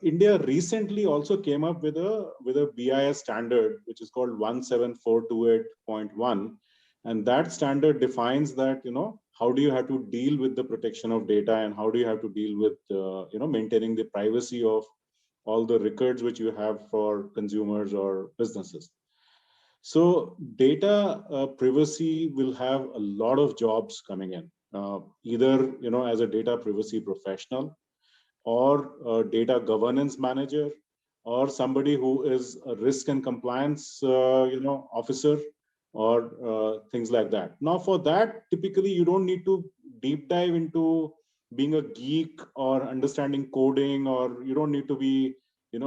India recently also came up with a BIS standard which is called 17428.1, and that standard defines that how do you have to deal with the protection of data, and how do you have to deal with maintaining the privacy of all the records which you have for consumers or businesses. So data privacy will have a lot of jobs coming in, either as a data privacy professional, or a data governance manager, or somebody who is a risk and compliance officer, or things like that. Now, for that, typically you don't need to deep dive into being a geek or understanding coding, or you don't need to be a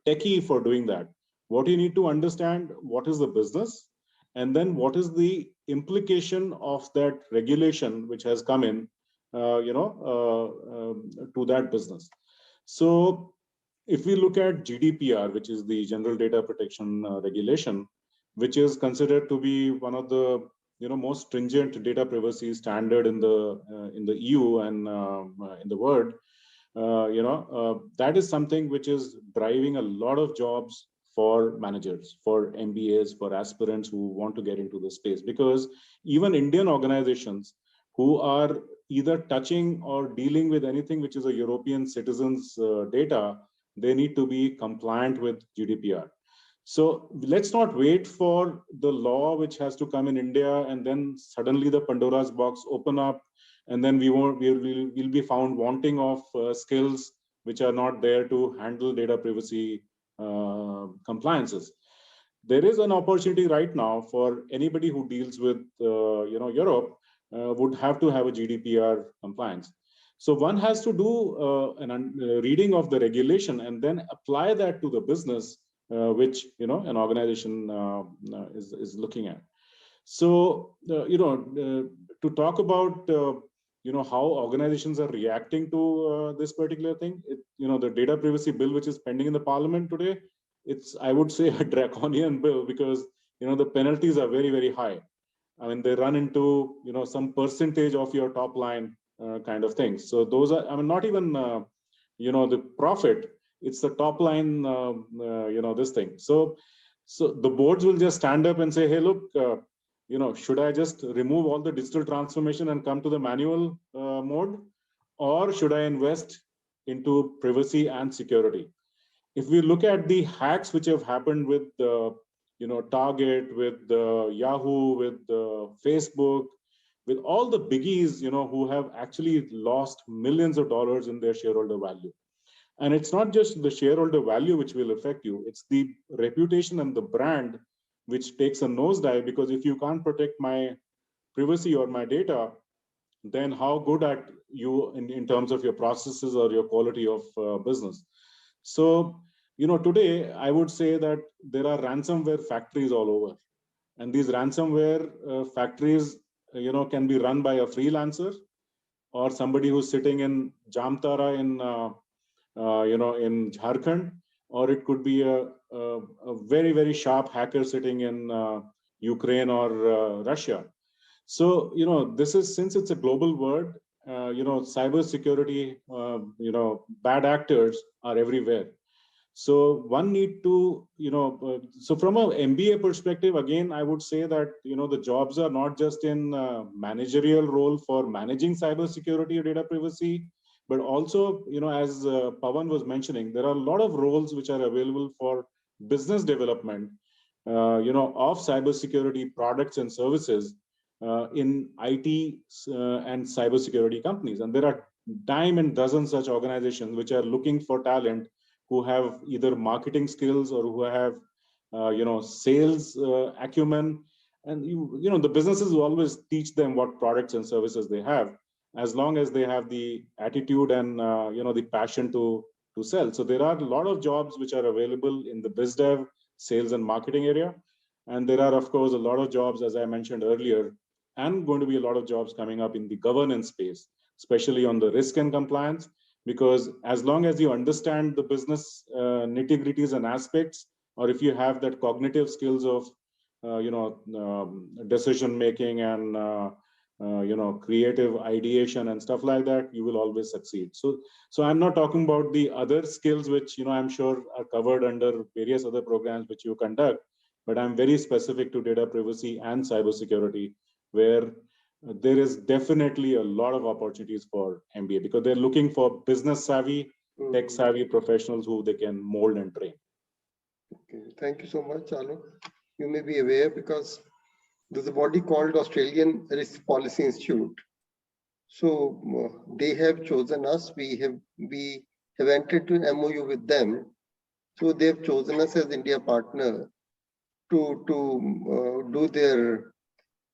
techie for doing that. What you need to understand, what is the business, and then what is the implication of that regulation which has come in to that business. So if we look at GDPR, which is the General Data Protection Regulation, which is considered to be one of the most stringent data privacy standard in the EU and in the world, that is something which is driving a lot of jobs for managers, for MBAs, for aspirants who want to get into the space, because even Indian organizations who are either touching or dealing with anything which is a European citizen's data, they need to be compliant with GDPR. So let's not wait for the law which has to come in India and then suddenly the Pandora's box open up, and then we'll be found wanting of skills which are not there to handle data privacy compliances. There is an opportunity right now for anybody who deals with Europe would have to have a GDPR compliance. So one has to do a reading of the regulation and then apply that to the business which an organization is looking at. So to talk about how organizations are reacting to this particular thing, the data privacy bill which is pending in the parliament today, it's, I would say, a draconian bill, because the penalties are very, very high. I mean, they run into some percentage of your top line kind of things. So those are, I mean, not even the profit, it's the top line, this thing. So the boards will just stand up and say, hey, look, should I just remove all the digital transformation and come to the manual mode, or should I invest into privacy and security? If we look at the hacks which have happened with Target, with Yahoo, with Facebook, with all the biggies, who have actually lost millions of dollars in their shareholder value. And it's not just the shareholder value which will affect you, it's the reputation and the brand which takes a nosedive, because if you can't protect my privacy or my data, then how good are you in terms of your processes or your quality of business? So, today I would say that there are ransomware factories all over. And these ransomware factories, can be run by a freelancer or somebody who's sitting in Jamtara in Jharkhand, or it could be a very, very sharp hacker sitting in Ukraine or Russia. So, this is, since it's a global world cybersecurity, bad actors are everywhere. So one need to, so from a MBA perspective, again, I would say that, the jobs are not just in managerial role for managing cybersecurity or data privacy, but also, as Pawan was mentioning, there are a lot of roles which are available for business development, of cybersecurity products and services in IT and cybersecurity companies. And there are dime and dozen such organizations which are looking for talent who have either marketing skills or who have, sales acumen. And, the businesses will always teach them what products and services they have, as long as they have the attitude and, the passion to sell. So there are a lot of jobs which are available in the biz dev, sales and marketing area. And there are, of course, a lot of jobs, as I mentioned earlier, and going to be a lot of jobs coming up in the governance space, especially on the risk and compliance, because as long as you understand the business nitty-gritties and aspects, or if you have that cognitive skills of, decision making and, creative ideation and stuff like that, you will always succeed. So I'm not talking about the other skills, which, I'm sure are covered under various other programs which you conduct, but I'm very specific to data privacy and cybersecurity, where there is definitely a lot of opportunities for MBA, because they're looking for business savvy, tech savvy professionals who they can mold and train. Okay, thank you so much, Alok. You may be aware, because there's a body called Australian Risk Policy Institute. So they have chosen us. We have entered to an MOU with them. So they have chosen us as India partner to do their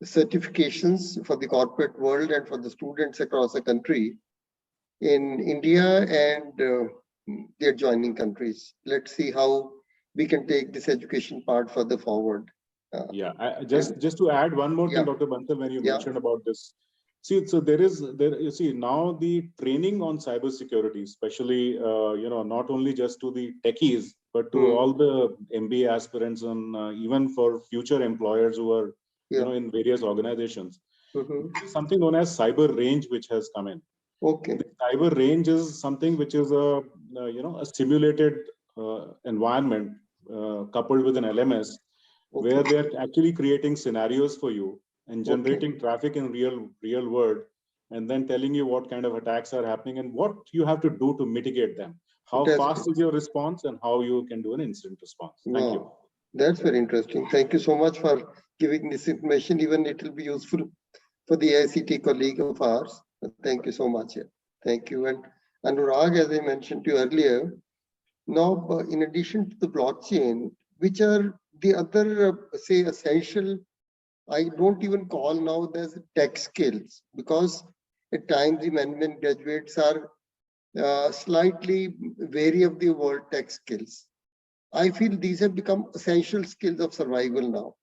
certifications for the corporate world and for the students across the country in India and their joining countries. Let's see how we can take this education part further forward. Just to add one more thing, Dr. Bansal, when you mentioned about this. See, so you see now the training on cybersecurity, especially, not only just to the techies, but to all the MBA aspirants and even for future employers who are, in various organizations. Something known as cyber range, which has come in. Okay. The cyber range is something which is a simulated environment coupled with an LMS, where they're actually creating scenarios for you and generating traffic in real world, and then telling you what kind of attacks are happening and what you have to do to mitigate them. How fast is your response and how you can do an incident response. Thank you. That's very interesting. Thank you so much for giving this information. Even it will be useful for the AICTE colleague of ours. Thank you so much. Thank you. And Anurag, as I mentioned to you earlier, now in addition to the blockchain, which are the other, say, essential, I don't even call now as tech skills, because at times the management graduates are slightly wary of the word tech skills. I feel these have become essential skills of survival now,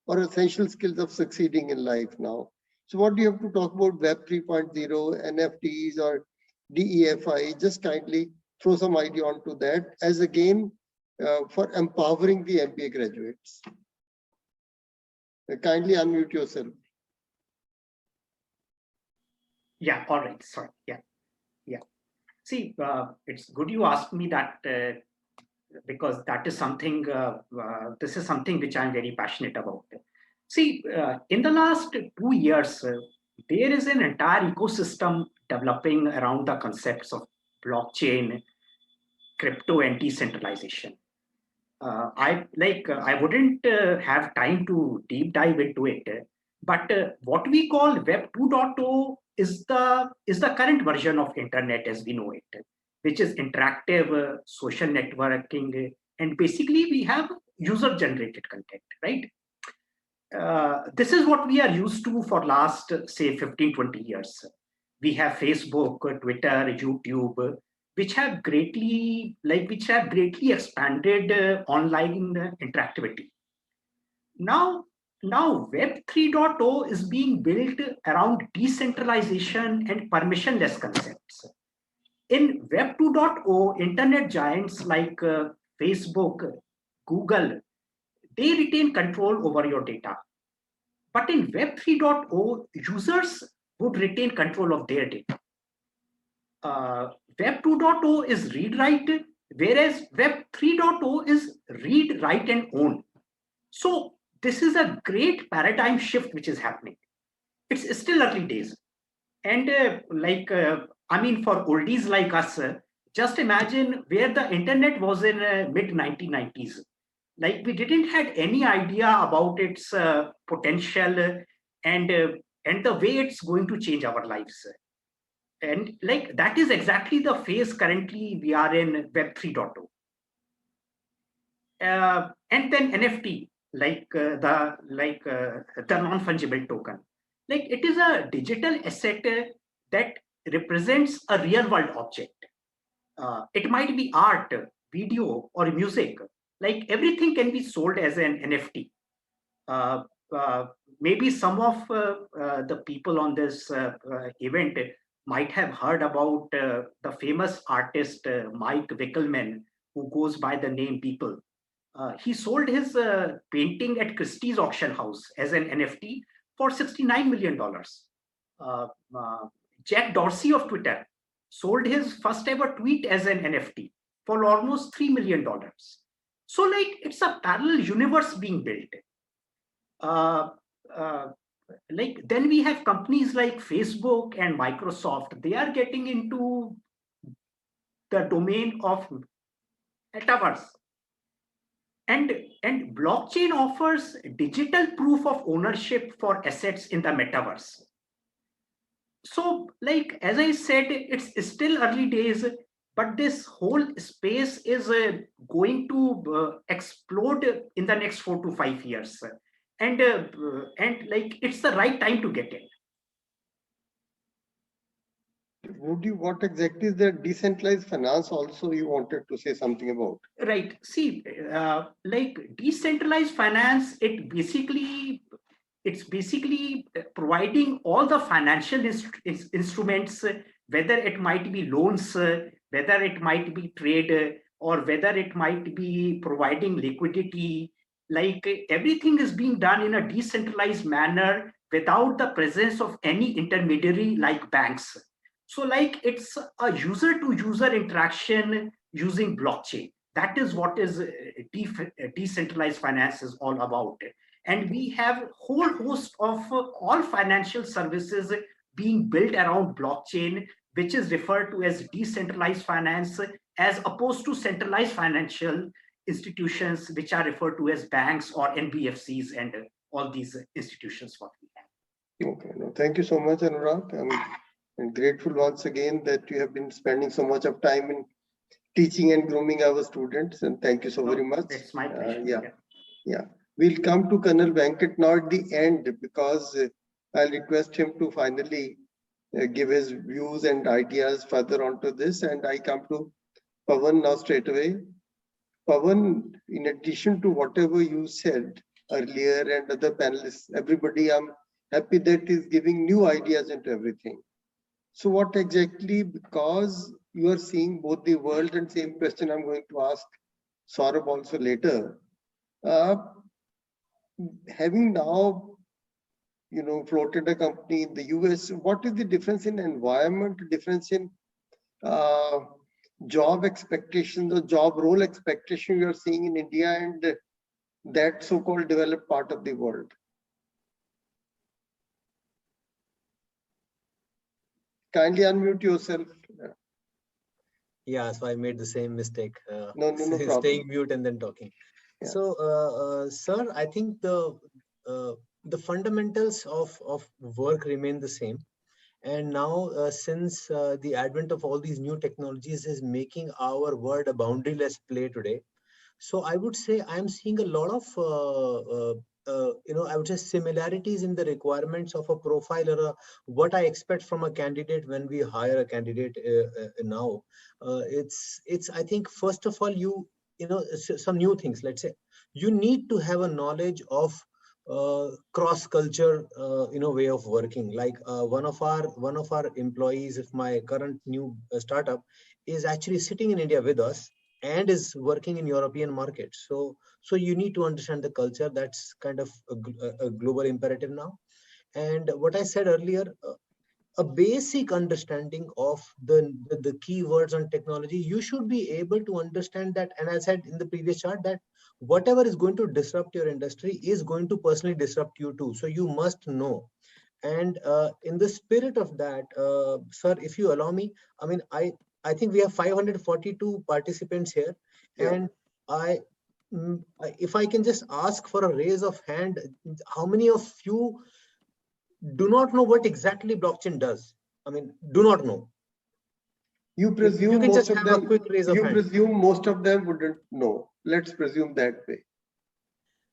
or essential skills of succeeding in life now. So what do you have to talk about Web 3.0, NFTs or DEFI? Just kindly throw some idea onto that as again for empowering the MBA graduates. Kindly unmute yourself. Yeah, all right, sorry, yeah. See, it's good you asked me that, because that is something, this is something which I'm very passionate about. See, in the last 2 years, there is an entire ecosystem developing around the concepts of blockchain, crypto, and decentralization. I wouldn't have time to deep dive into it, but what we call Web 2.0 is the current version of internet as we know it, which is interactive social networking, and basically we have user-generated content, right? This is what we are used to for last, say, 15-20 years. We have Facebook, Twitter, YouTube, which have greatly expanded online interactivity. Now Web 3.0 is being built around decentralization and permissionless concepts. In Web 2.0, internet giants like Facebook, Google, they retain control over your data. But in Web 3.0, users would retain control of their data. Web 2.0 is read write, whereas Web 3.0 is read write and own. So this is a great paradigm shift which is happening. It's still early days, and I mean, for oldies like us, just imagine where the internet was in mid 1990s. Like, we didn't had any idea about its potential and the way it's going to change our lives. And like, that is exactly the phase currently we are in Web 3.0. And then NFT, the non-fungible token. Like, it is a digital asset that represents a real world object. It might be art, video, or music. Like, everything can be sold as an NFT. Maybe some of the people on this event might have heard about the famous artist Mike Wickelman, who goes by the name People. He sold his painting at Christie's auction house as an NFT for $69 million. Jack Dorsey of Twitter sold his first ever tweet as an NFT for almost $3 million. So, like, it's a parallel universe being built. Like, then we have companies like Facebook and Microsoft. They are getting into the domain of metaverse. And blockchain offers digital proof of ownership for assets in the metaverse. So, like, as I said, it's still early days, but this whole space is going to explode in the next 4 to 5 years. And like, it's the right time to get in. What exactly is the decentralized finance also you wanted to say something about? Right. See, like, decentralized finance, it's basically providing all the financial instruments, whether it might be loans, whether it might be trade, or whether it might be providing liquidity. Like, everything is being done in a decentralized manner without the presence of any intermediary like banks. So, like, it's a user-to-user interaction using blockchain. That is what is decentralized finance is all about. And we have a whole host of all financial services being built around blockchain, which is referred to as decentralized finance, as opposed to centralized financial institutions, which are referred to as banks or NBFCs and all these institutions what we have. Okay, no, thank you so much, Anurag. I'm grateful once again that you have been spending so much of time in teaching and grooming our students, and thank you so very much. It's my pleasure. Yeah. We'll come to Colonel Venkat now at the end, because I'll request him to finally give his views and ideas further onto this, and I come to Pawan now straight away. Pawan, in addition to whatever you said earlier and other panelists, everybody, I'm happy that is giving new ideas into everything. So what exactly, because you are seeing both the world, and same question I'm going to ask Saurav also later. Having now, floated a company in the US, what is the difference in environment, difference in job expectations or job role expectation you are seeing in India and that so-called developed part of the world? Kindly unmute yourself. Yeah, so I made the same mistake. No problem. Staying mute and then talking. Yeah. So, sir, I think the fundamentals of work remain the same. And now, since the advent of all these new technologies is making our world a boundaryless play today, so I would say I'm seeing a lot of I would say similarities in the requirements of a profile or what I expect from a candidate when we hire a candidate now. It's I think first of all some new things. Let's say you need to have a knowledge of cross culture way of working. Like one of our employees of my current new startup is actually sitting in India with us and is working in European markets. So you need to understand the culture. That's kind of a global imperative now. And what I said earlier, a basic understanding of the keywords on technology, you should be able to understand that. And I said in the previous chart that whatever is going to disrupt your industry is going to personally disrupt you too. So you must know. And in the spirit of that, sir, if you allow me, I mean, I think we have 542 participants here, and if I can just ask for a raise of hand, how many of you do not know what exactly blockchain does? I mean, do not know. You presume you can most just of have them. A quick raise of You hand. presume most of them wouldn't know. Let's presume that way.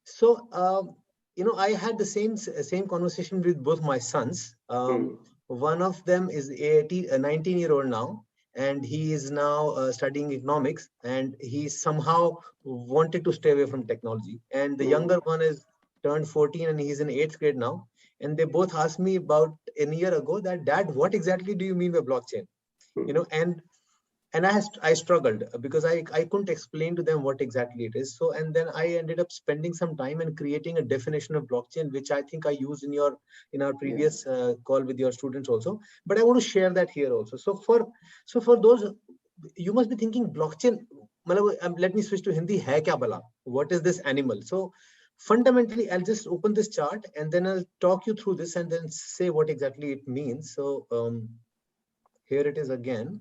So, you know, I had the same conversation with both my sons. One of them is a 19-year-old now, and he is now studying economics, and he somehow wanted to stay away from technology. And the younger one is turned 14, and he's in 8th grade now. And they both asked me about a year ago that, Dad, what exactly do you mean by blockchain? You know, and I struggled because I couldn't explain to them what exactly it is. So, and then I ended up spending some time and creating a definition of blockchain, which I think I used in our previous call with your students also. But I want to share that here also. So for those, you must be thinking blockchain. Let me switch to Hindi. Hai kya bala? What is this animal? So fundamentally, I'll just open this chart and then I'll talk you through this and then say what exactly it means. So here it is again.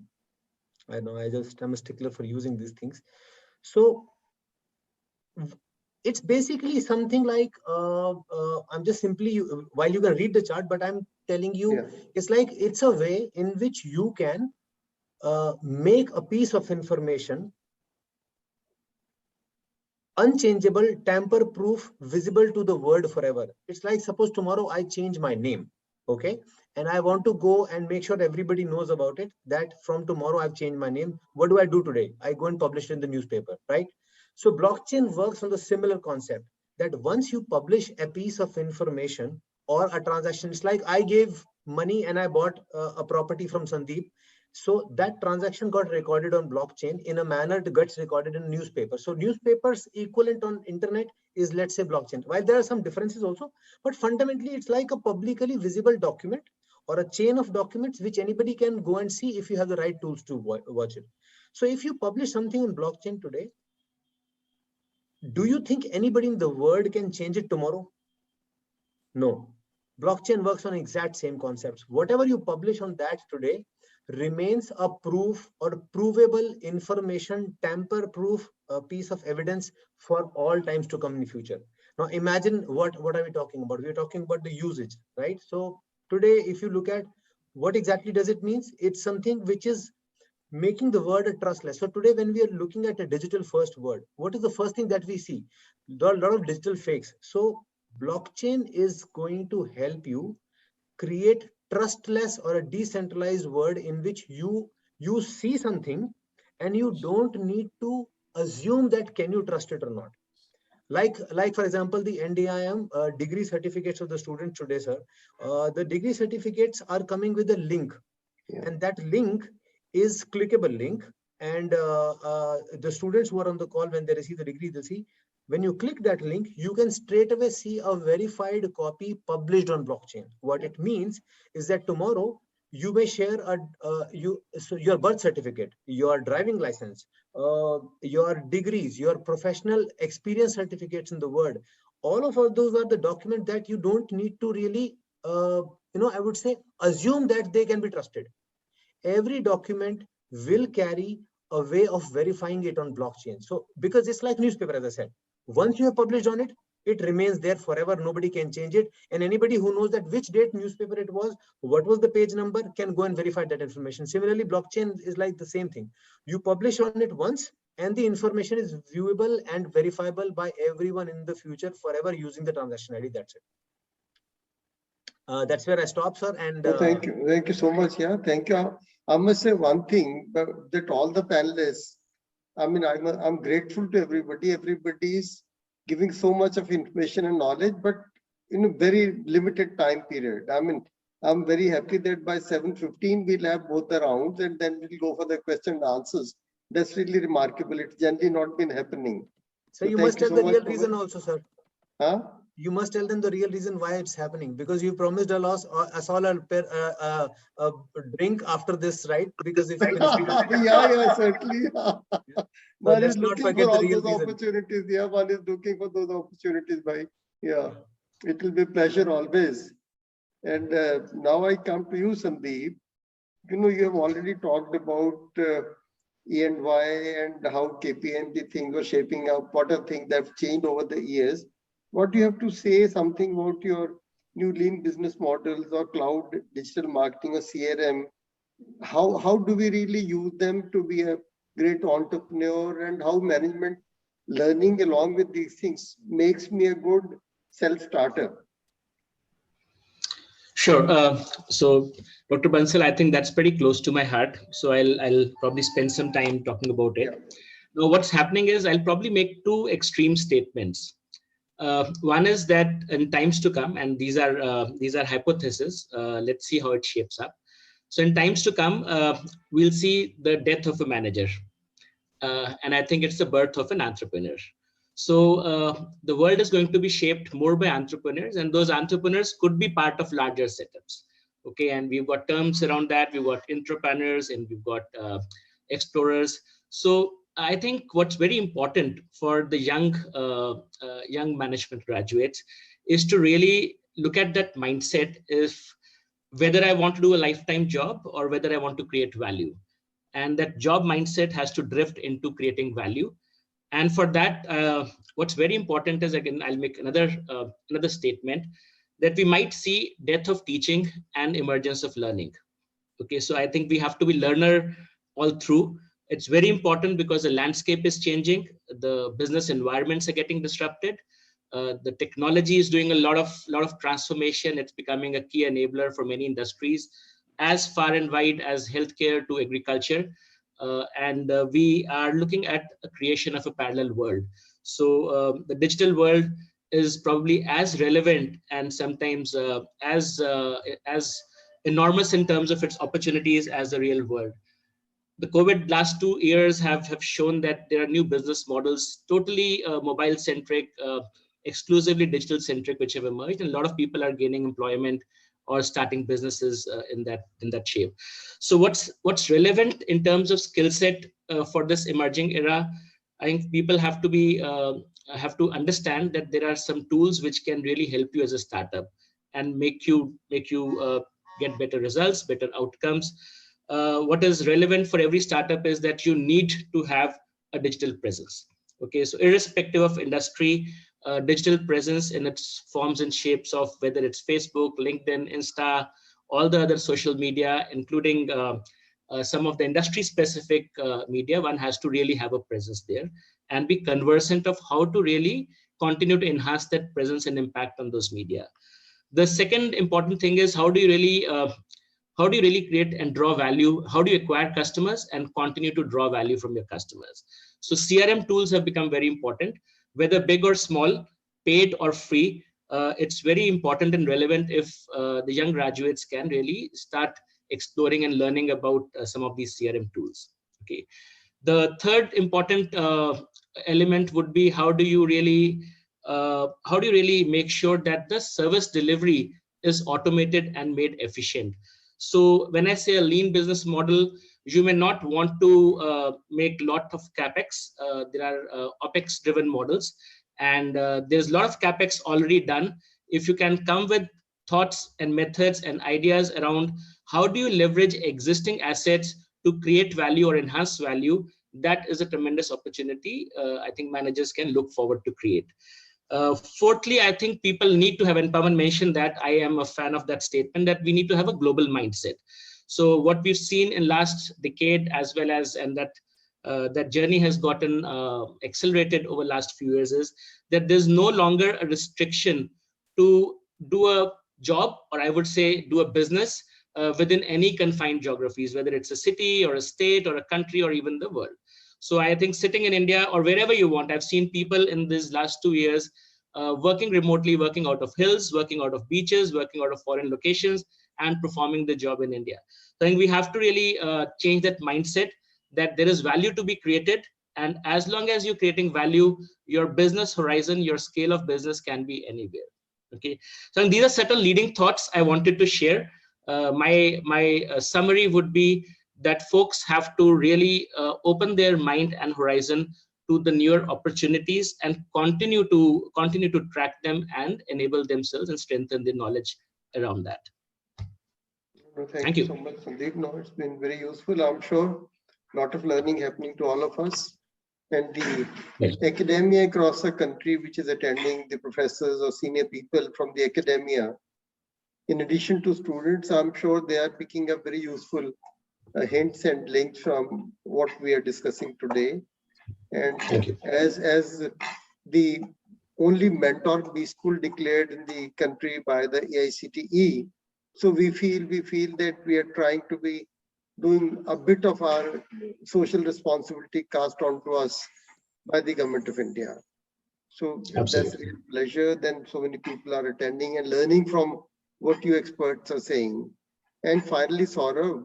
I know I'm a stickler for using these things. So it's basically something like I'm just simply, while you can read the chart, but I'm telling you, it's like it's a way in which you can make a piece of information unchangeable, tamper-proof, visible to the world forever. It's like, suppose tomorrow I change my name, okay? And I want to go and make sure everybody knows about it, that from tomorrow I've changed my name. What do I do today? I go and publish it in the newspaper, right? So blockchain works on the similar concept that once you publish a piece of information or a transaction, it's like I gave money and I bought a property from Sandeep. So that transaction got recorded on blockchain in a manner that gets recorded in newspaper. So newspapers equivalent on internet is, let's say, blockchain. While there are some differences also, but fundamentally it's like a publicly visible document or a chain of documents which anybody can go and see if you have the right tools to watch it. So if you publish something on blockchain today, do you think anybody in the world can change it tomorrow? No. Blockchain works on exact same concepts. Whatever you publish on that today remains a proof or provable information, tamper-proof piece of evidence for all times to come in the future. Now imagine what are we talking about? We're talking about the usage, right? So today, if you look at what exactly does it mean, it's something which is making the word trustless. So today, when we are looking at a digital first word, what is the first thing that we see? A lot of digital fakes. So blockchain is going to help you create trustless or a decentralized word in which you see something and you don't need to assume that can you trust it or not. Like for example, the NDIM degree certificates of the students today, sir. The degree certificates are coming with a link, and that link is clickable link. And the students who are on the call, when they receive the degree, they'll see when you click that link, you can straight away see a verified copy published on blockchain. What it means is that tomorrow you may share your birth certificate, your driving license, your degrees, your professional experience certificates in the world. All of those are the documents that you don't need to really, I would say, assume that they can be trusted. Every document will carry a way of verifying it on blockchain. So because it's like newspaper, as I said, once you have published on it, it remains there forever. Nobody can change it. And anybody who knows that which date newspaper it was, what was the page number, can go and verify that information. Similarly, blockchain is like the same thing. You publish on it once, and the information is viewable and verifiable by everyone in the future forever using the transaction ID. That's it. That's where I stop, sir. And thank you so much. Yeah, thank you. I must say one thing, that all the panelists, I mean, I'm grateful to everybody. Everybody is giving so much of information and knowledge, but in a very limited time period. I mean, I'm very happy that by 7:15 we'll have both the rounds, and then we'll go for the question and answers. That's really remarkable. It's generally not been happening. So you must have the real reason also, sir. Huh? you must tell them the real reason why it's happening, because you promised us all a drink after this, right? Because if yeah, certainly. So one let's is not looking forget for the all real those reason. opportunities. Yeah, one is looking for those opportunities. Yeah, it will be a pleasure always. And now I come to you, Sandeep. You have already talked about E&Y and how KPMG things were shaping up. What are things that have changed over the years? What do you have to say something about your new lean business models or cloud digital marketing or CRM? How do we really use them to be a great entrepreneur, and how management learning along with these things makes me a good self-starter? Sure. So, Dr. Bansal, I think that's pretty close to my heart. So I'll probably spend some time talking about it. Yeah. Now, what's happening is I'll probably make two extreme statements. One is that in times to come, and these are hypotheses. Let's see how it shapes up. So in times to come, we'll see the death of a manager, and I think it's the birth of an entrepreneur. So the world is going to be shaped more by entrepreneurs, and those entrepreneurs could be part of larger setups. Okay, and we've got terms around that. We've got entrepreneurs and we've got explorers. So I think what's very important for the young management graduates is to really look at that mindset, if whether I want to do a lifetime job or whether I want to create value. And that job mindset has to drift into creating value. And for that, what's very important is, again, I'll make another statement, that we might see death of teaching and emergence of learning. Okay, so I think we have to be learner all through. It's very important because the landscape is changing, the business environments are getting disrupted, the technology is doing a lot of transformation. It's becoming a key enabler for many industries, as far and wide as healthcare to agriculture. And we are looking at a creation of a parallel world. So the digital world is probably as relevant and sometimes as enormous in terms of its opportunities as the real world. The COVID last 2 years have shown that there are new business models, totally mobile centric, exclusively digital centric, which have emerged, and a lot of people are gaining employment or starting businesses in that shape. So what's relevant in terms of skill set for this emerging era? I think people have to understand that there are some tools which can really help you as a startup and make you get better results, better outcomes. What is relevant for every startup is that you need to have a digital presence. Okay, so irrespective of industry, digital presence in its forms and shapes of whether it's Facebook, LinkedIn, Insta, all the other social media, including some of the industry specific media, one has to really have a presence there and be conversant of how to really continue to enhance that presence and impact on those media. The second important thing is how do you really create and draw value? How do you acquire customers and continue to draw value from your customers? So CRM tools have become very important, whether big or small, paid or free. It's very important and relevant if the young graduates can really start exploring and learning about some of these CRM tools. Okay. The third important element would be how do you really make sure that the service delivery is automated and made efficient? So when I say a lean business model, you may not want to make a lot of capex. There are opex driven models, and there's a lot of capex already done. If you can come with thoughts and methods and ideas around how do you leverage existing assets to create value or enhance value, that is a tremendous opportunity I think managers can look forward to create. Fourthly, I think people need to have, and Pawan mentioned that, I am a fan of that statement, that we need to have a global mindset. So what we've seen in last decade as well as, and that journey has gotten accelerated over last few years, is that there's no longer a restriction to do a job, or I would say do a business within any confined geographies, whether it's a city or a state or a country or even the world. So I think sitting in India or wherever you want, I've seen people in these last 2 years working remotely, working out of hills, working out of beaches, working out of foreign locations, and performing the job in India. So I think we have to really change that mindset that there is value to be created. And as long as you're creating value, your business horizon, your scale of business can be anywhere. Okay, so these are certain leading thoughts I wanted to share. My summary would be that folks have to really open their mind and horizon to the newer opportunities and continue to track them and enable themselves and strengthen their knowledge around that. Thank you so much, Sandeep. No, it's been very useful. I'm sure a lot of learning happening to all of us. And the academia across the country, which is attending, the professors or senior people from the academia, in addition to students, I'm sure they are picking up very useful hints and links from what we are discussing today. And as the only mentor B school declared in the country by the AICTE, so we feel that we are trying to be doing a bit of our social responsibility cast onto us by the government of India. So that's a real pleasure. Then so many people are attending and learning from what you experts are saying. And finally, Saurav,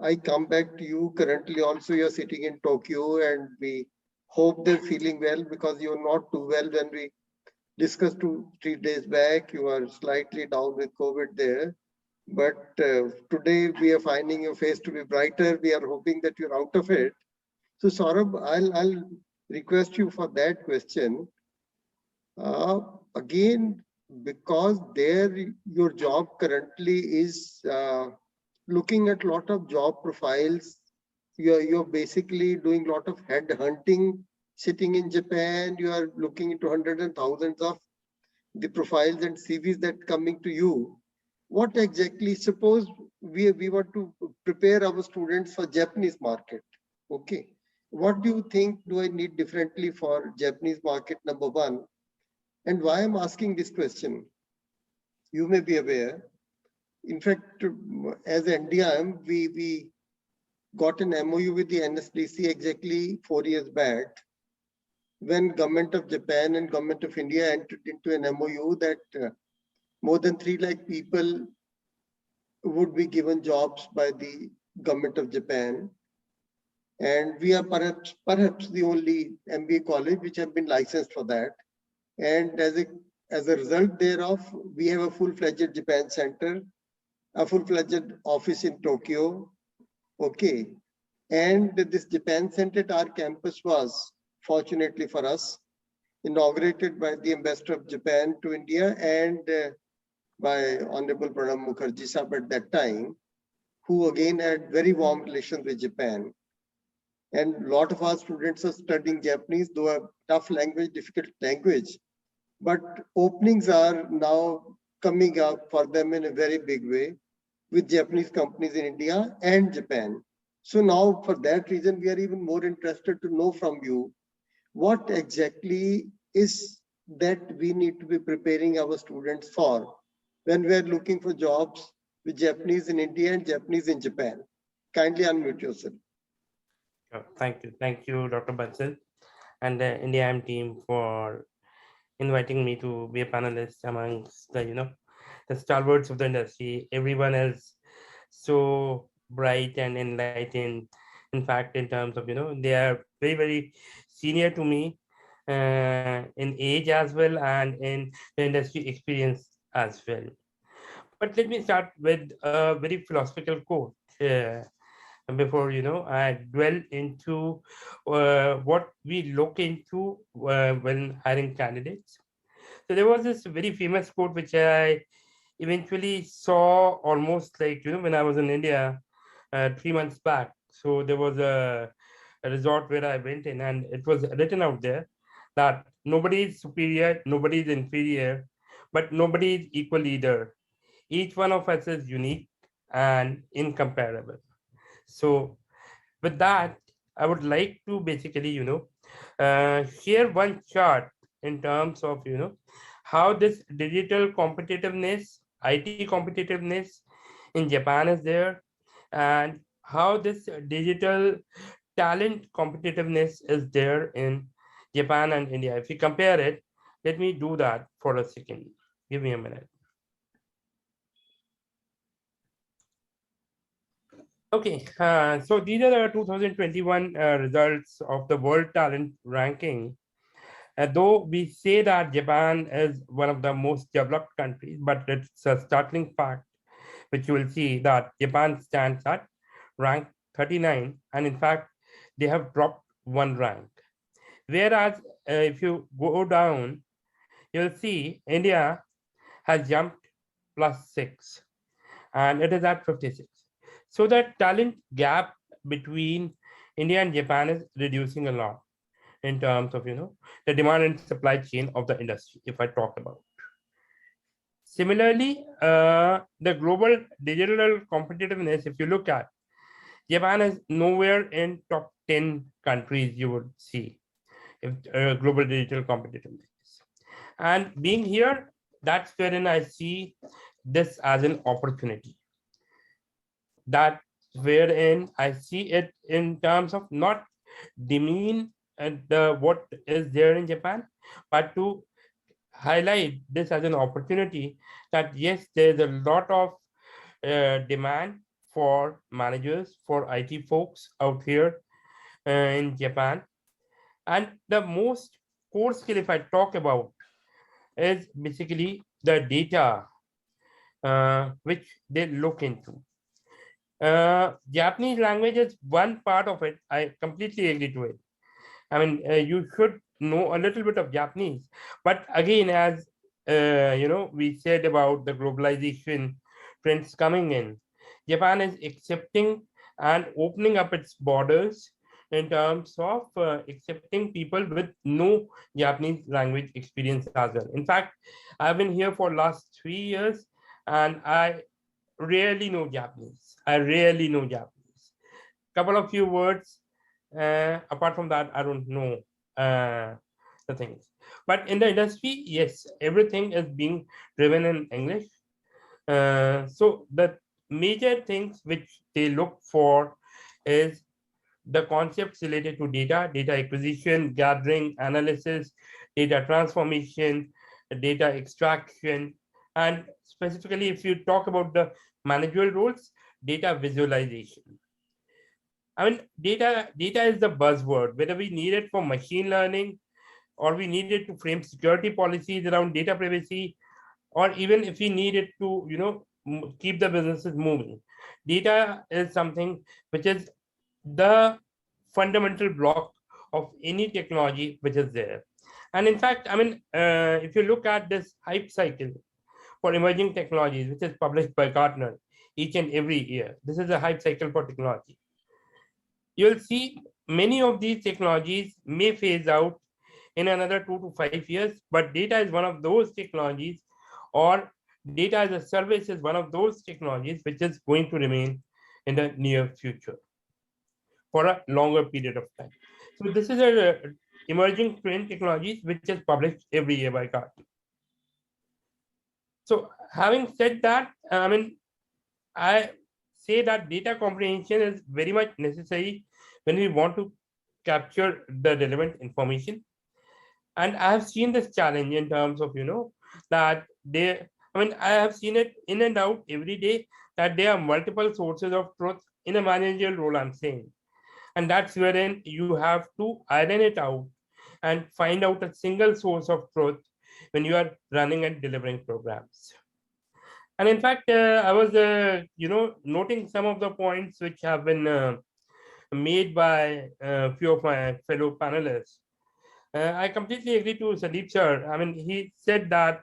I come back to you. Currently also you're sitting in Tokyo, and we hope they're feeling well, because you're not too well. When we discussed 2-3 days back, you are slightly down with COVID there. But today we are finding your face to be brighter. We are hoping that you're out of it. So Saurabh, I'll request you for that question. Again, because there your job currently is looking at a lot of job profiles. You're basically doing a lot of head hunting, sitting in Japan. You are looking into hundreds and thousands of the profiles and CVs that coming to you. What exactly, suppose we want to prepare our students for Japanese market. Okay. What do you think do I need differently for Japanese market, number one? And why I'm asking this question, you may be aware. In fact, as NDIM, we got an MOU with the NSDC exactly 4 years back, when Government of Japan and Government of India entered into an MOU that more than 3 lakh people would be given jobs by the Government of Japan. And we are perhaps the only MBA college which have been licensed for that. And as a result thereof, we have a full-fledged Japan center, a full-fledged office in Tokyo. Okay. And this Japan center at our campus was, fortunately for us, inaugurated by the Ambassador of Japan to India and by Honorable Pranab Mukherjee Sahab at that time, who again had very warm relations with Japan. And a lot of our students are studying Japanese, though a tough language, difficult language. But openings are now coming up for them in a very big way with Japanese companies in India and Japan. So now for that reason, we are even more interested to know from you, what exactly is that we need to be preparing our students for when we are looking for jobs with Japanese in India and Japanese in Japan. Kindly unmute yourself. Thank you, Dr. Bansal and the NDIM team for inviting me to be a panelist amongst the the stalwarts of the industry. Everyone is so bright and enlightened. In fact, in terms of they are very, very senior to me in age as well, and in the industry experience as well. But let me start with a very philosophical quote before I dwell into what we look into when hiring candidates. So there was this very famous quote which I eventually saw almost like when I was in India 3 months back. So there was a resort where I went in, and it was written out there that nobody is superior, nobody is inferior, but nobody is equal either. Each one of us is unique and incomparable. So with that, I would like to basically, share one chart in terms of, how this digital competitiveness, IT competitiveness in Japan is there, and how this digital talent competitiveness is there in Japan and India. If we compare it, let me do that for a second. Give me a minute. Okay, so these are the 2021 results of the World Talent Ranking. Though we say that Japan is one of the most developed countries, but it's a startling fact, which you will see that Japan stands at rank 39, and in fact, they have dropped one rank. Whereas if you go down, you'll see India has jumped +6, and it is at 56. So the talent gap between India and Japan is reducing a lot in terms of the demand and supply chain of the industry, if I talk about. Similarly, the global digital competitiveness, if you look at, Japan is nowhere in top 10 countries you would see if global digital competitiveness. And being here, that's wherein I see this as an opportunity. That wherein I see it in terms of not demean what is there in Japan, but to highlight this as an opportunity that yes, there's a lot of demand for managers, for IT folks out here in Japan. And the most core skill, if I talk about, is basically the data which they look into. Japanese language is one part of it. I completely agree to it. I mean, you should know a little bit of Japanese, but again, as we said about the globalization trends coming in, Japan is accepting and opening up its borders in terms of accepting people with no Japanese language experience as well. In fact, I've been here for last 3 years and I rarely know Japanese. I rarely know Japanese. Couple of few words. Apart from that, I don't know the things. But in the industry, yes, everything is being driven in English. So the major things which they look for is the concepts related to data, data acquisition, gathering, analysis, data transformation, data extraction, and specifically if you talk about the managerial roles, data visualization. I mean, data is the buzzword, whether we need it for machine learning or we need it to frame security policies around data privacy, or even if we need it to, keep the businesses moving. Data is something which is the fundamental block of any technology which is there. And in fact, I mean, if you look at this hype cycle for emerging technologies, which is published by Gartner each and every year, this is a hype cycle for technology. You'll see many of these technologies may phase out in another 2 to 5 years, but data is one of those technologies, or data as a service is one of those technologies which is going to remain in the near future for a longer period of time. So this is a emerging trend technologies which is published every year by Gartner. So having said that, I mean, I say that data comprehension is very much necessary when we want to capture the relevant information. And I have seen this challenge in terms of, that I have seen it in and out every day, that there are multiple sources of truth in a managerial role, I'm saying. And that's wherein you have to iron it out and find out a single source of truth when you are running and delivering programs. And in fact, I was, noting some of the points which have been made by a few of my fellow panelists. I completely agree to Sandeep sir. I mean, he said that,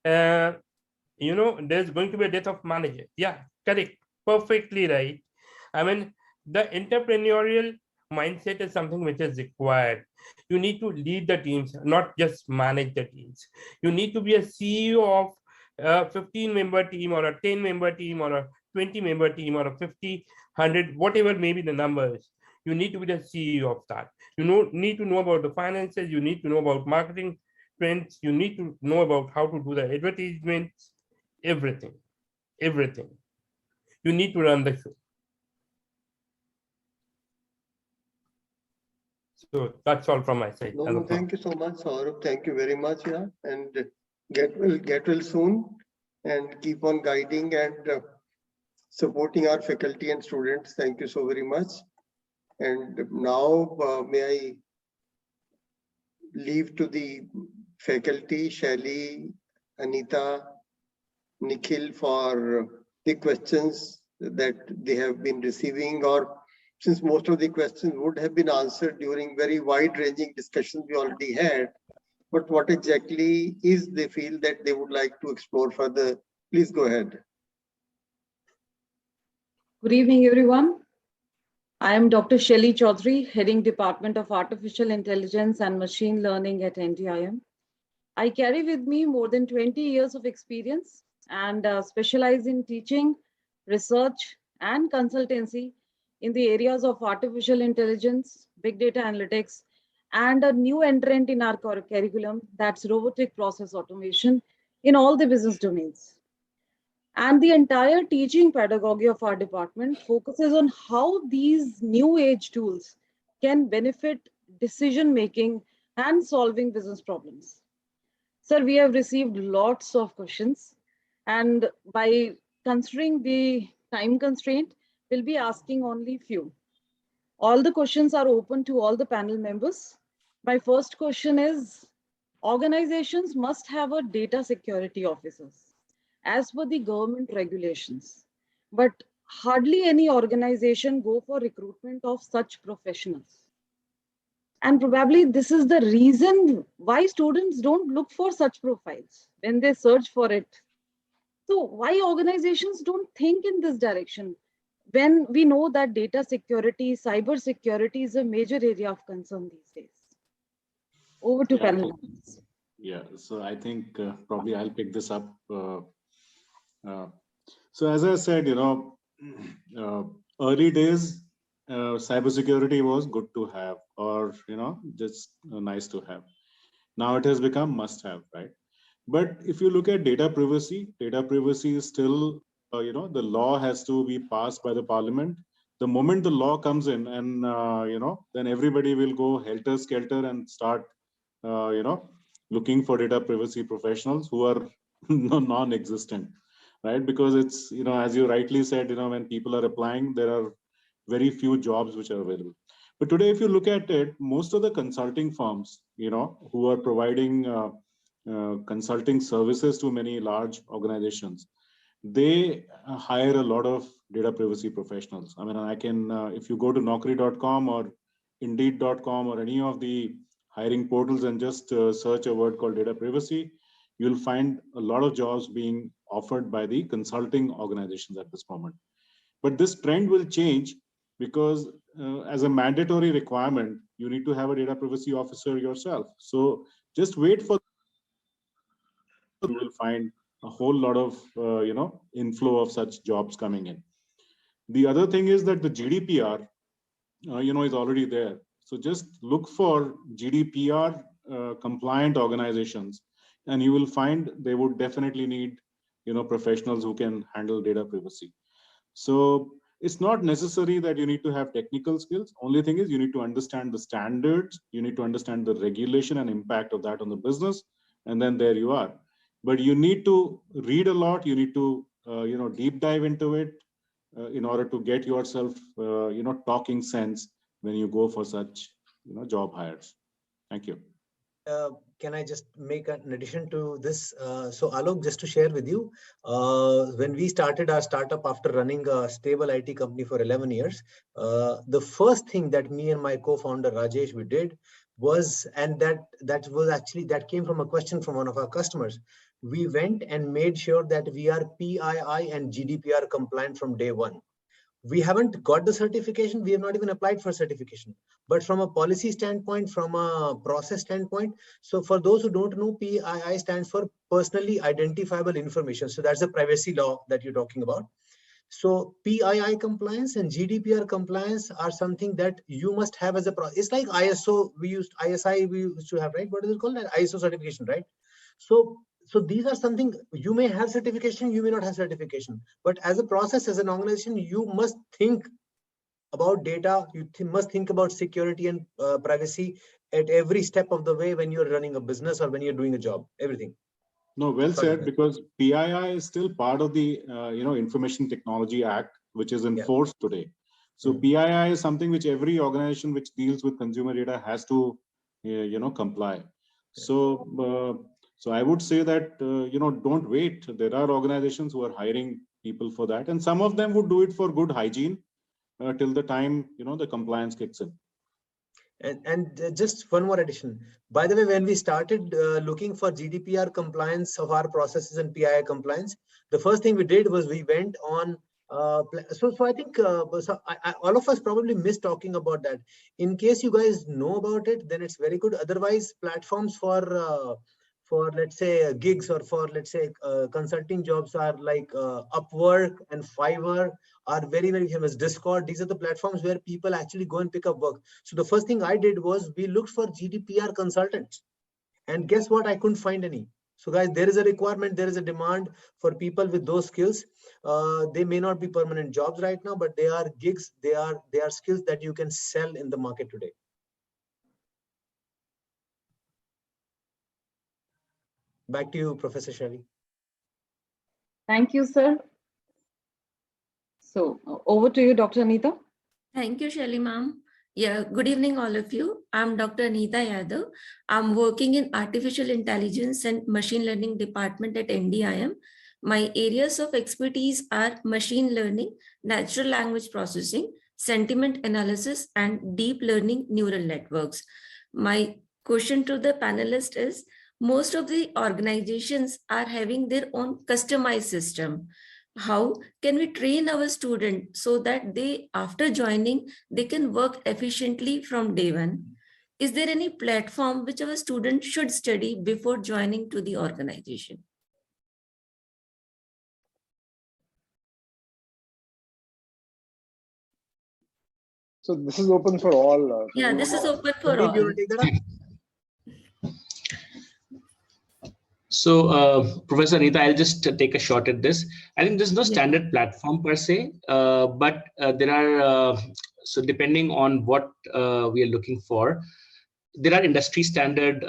there's going to be a death of manager. Yeah, correct. Perfectly right. I mean, the entrepreneurial mindset is something which is required. You need to lead the teams, not just manage the teams. You need to be a CEO of a 15-member team or a 10-member team or a 20-member team or a 50, 100, whatever may be the numbers. You need to be the CEO of that. You need to know about the finances. You need to know about marketing trends. You need to know about how to do the advertisements, everything. You need to run the show. So that's all from my side. No, thank you so much, Saurav. Thank you very much. Yeah, and get well soon, and keep on guiding and supporting our faculty and students. Thank you so very much. And now, may I leave to the faculty, Shaili, Anita, Nikhil, for the questions that they have been receiving, or since most of the questions would have been answered during very wide-ranging discussions we already had, but what exactly is they feel that they would like to explore further? Please go ahead. Good evening, everyone. I am Dr. Shelly Chaudhary, heading Department of Artificial Intelligence and Machine Learning at NTIM. I carry with me more than 20 years of experience and specialize in teaching, research, and consultancy in the areas of artificial intelligence, big data analytics, and a new entrant in our curriculum, that's robotic process automation in all the business domains. And the entire teaching pedagogy of our department focuses on how these new age tools can benefit decision-making and solving business problems. Sir, we have received lots of questions, and by considering the time constraint, we'll be asking only few. All the questions are open to all the panel members. My first question is, organizations must have a data security officers as per the government regulations, but hardly any organization go for recruitment of such professionals. And probably this is the reason why students don't look for such profiles when they search for it. So why organizations don't think in this direction when we know that data security, cyber security is a major area of concern these days? Over to panel members. Yeah, so I think probably I'll pick this up. So as I said, early days, cybersecurity was good to have, or just nice to have. Now it has become must have, right? But if you look at data privacy is still, the law has to be passed by the parliament. The moment the law comes in, and then everybody will go helter skelter and start, looking for data privacy professionals who are non-existent, right? Because it's, as you rightly said, when people are applying, there are very few jobs which are available. But today, if you look at it, most of the consulting firms, who are providing consulting services to many large organizations, they hire a lot of data privacy professionals. I mean, I can, if you go to Naukri.com or Indeed.com or any of the hiring portals and just search a word called data privacy, you'll find a lot of jobs being offered by the consulting organizations at this moment. But this trend will change because as a mandatory requirement, you need to have a data privacy officer yourself. So just wait for, you will find a whole lot of, inflow of such jobs coming in. The other thing is that the GDPR, is already there. So just look for GDPR compliant organizations, and you will find they would definitely need, professionals who can handle data privacy. So it's not necessary that you need to have technical skills. Only thing is you need to understand the standards, you need to understand the regulation and impact of that on the business, and then there you are. But you need to read a lot, you need to, deep dive into it in order to get yourself, talking sense when you go for such, job hires. Thank you. Can I just make an addition to this? So Alok, just to share with you, when we started our startup after running a stable IT company for 11 years, the first thing that me and my co-founder Rajesh, we did was, and that came from a question from one of our customers. We went and made sure that we are PII and GDPR compliant from day one. We haven't got the certification. We have not even applied for certification. But from a policy standpoint, from a process standpoint, so for those who don't know, PII stands for personally identifiable information. So that's the privacy law that you're talking about. So PII compliance and GDPR compliance are something that you must have as a process. It's like ISO, ISI we used to have, right? What is it called? That ISO certification, right? So these are something you may have certification, you may not have certification, but as a process, as an organization, you must think about data. You must think about security and privacy at every step of the way when you're running a business or when you're doing a job, everything. No, well said, because PII is still part of the, Information Technology Act, which is in force today. So PII is something which every organization which deals with consumer data has to comply. So, so I would say that, don't wait. There are organizations who are hiring people for that, and some of them would do it for good hygiene till the time, the compliance kicks in. And just one more addition. By the way, when we started looking for GDPR compliance of our processes and PII compliance, the first thing we did was we went on. So I think all of us probably missed talking about that. In case you guys know about it, then it's very good. Otherwise, platforms for let's say gigs or for let's say consulting jobs are like Upwork and Fiverr are very, very famous. Discord, these are the platforms where people actually go and pick up work. So the first thing I did was we looked for GDPR consultants, and guess what? I couldn't find any. So guys, there is a requirement, there is a demand for people with those skills. They may not be permanent jobs right now, but they are gigs. They are skills that you can sell in the market today. Back to you, Professor Shavi. Thank you, sir. So over to you, Dr. Anita. Thank you, Shelly ma'am. Yeah, good evening, all of you. I'm Dr. Anita Yadav. I'm working in Artificial Intelligence and Machine Learning Department at NDIM. My areas of expertise are machine learning, natural language processing, sentiment analysis, and deep learning neural networks. My question to the panelist is, most of the organizations are having their own customized system. How can we train our students so that they, after joining, they can work efficiently from day one? Is there any platform which our students should study before joining to the organization? So this is open for all. Yeah, this is open for all. So, Professor Anita, I'll just take a shot at this. I think there's no standard platform per se, but there are, so depending on what we are looking for, there are industry standard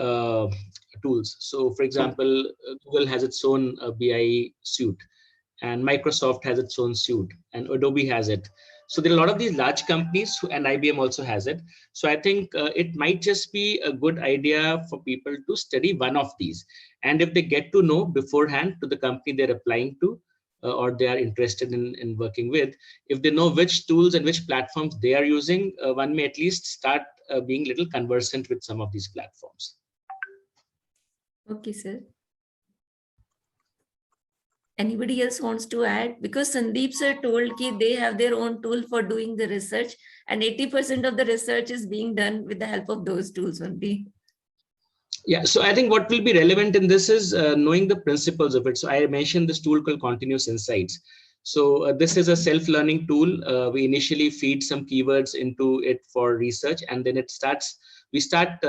tools. So, for example, Google has its own BI suite, and Microsoft has its own suite, and Adobe has it. So there are a lot of these large companies, and IBM also has it. So I think it might just be a good idea for people to study one of these. And if they get to know beforehand to the company they're applying to, or they are interested in working with, if they know which tools and which platforms they are using, one may at least start being a little conversant with some of these platforms. Okay, sir. Anybody else wants to add? Because Sandeep sir told that they have their own tool for doing the research, and 80% of the research is being done with the help of those tools only. Yeah, so I think what will be relevant in this is knowing the principles of it. So I mentioned this tool called Continuous Insights. So this is a self-learning tool. We initially feed some keywords into it for research, and then it starts. We start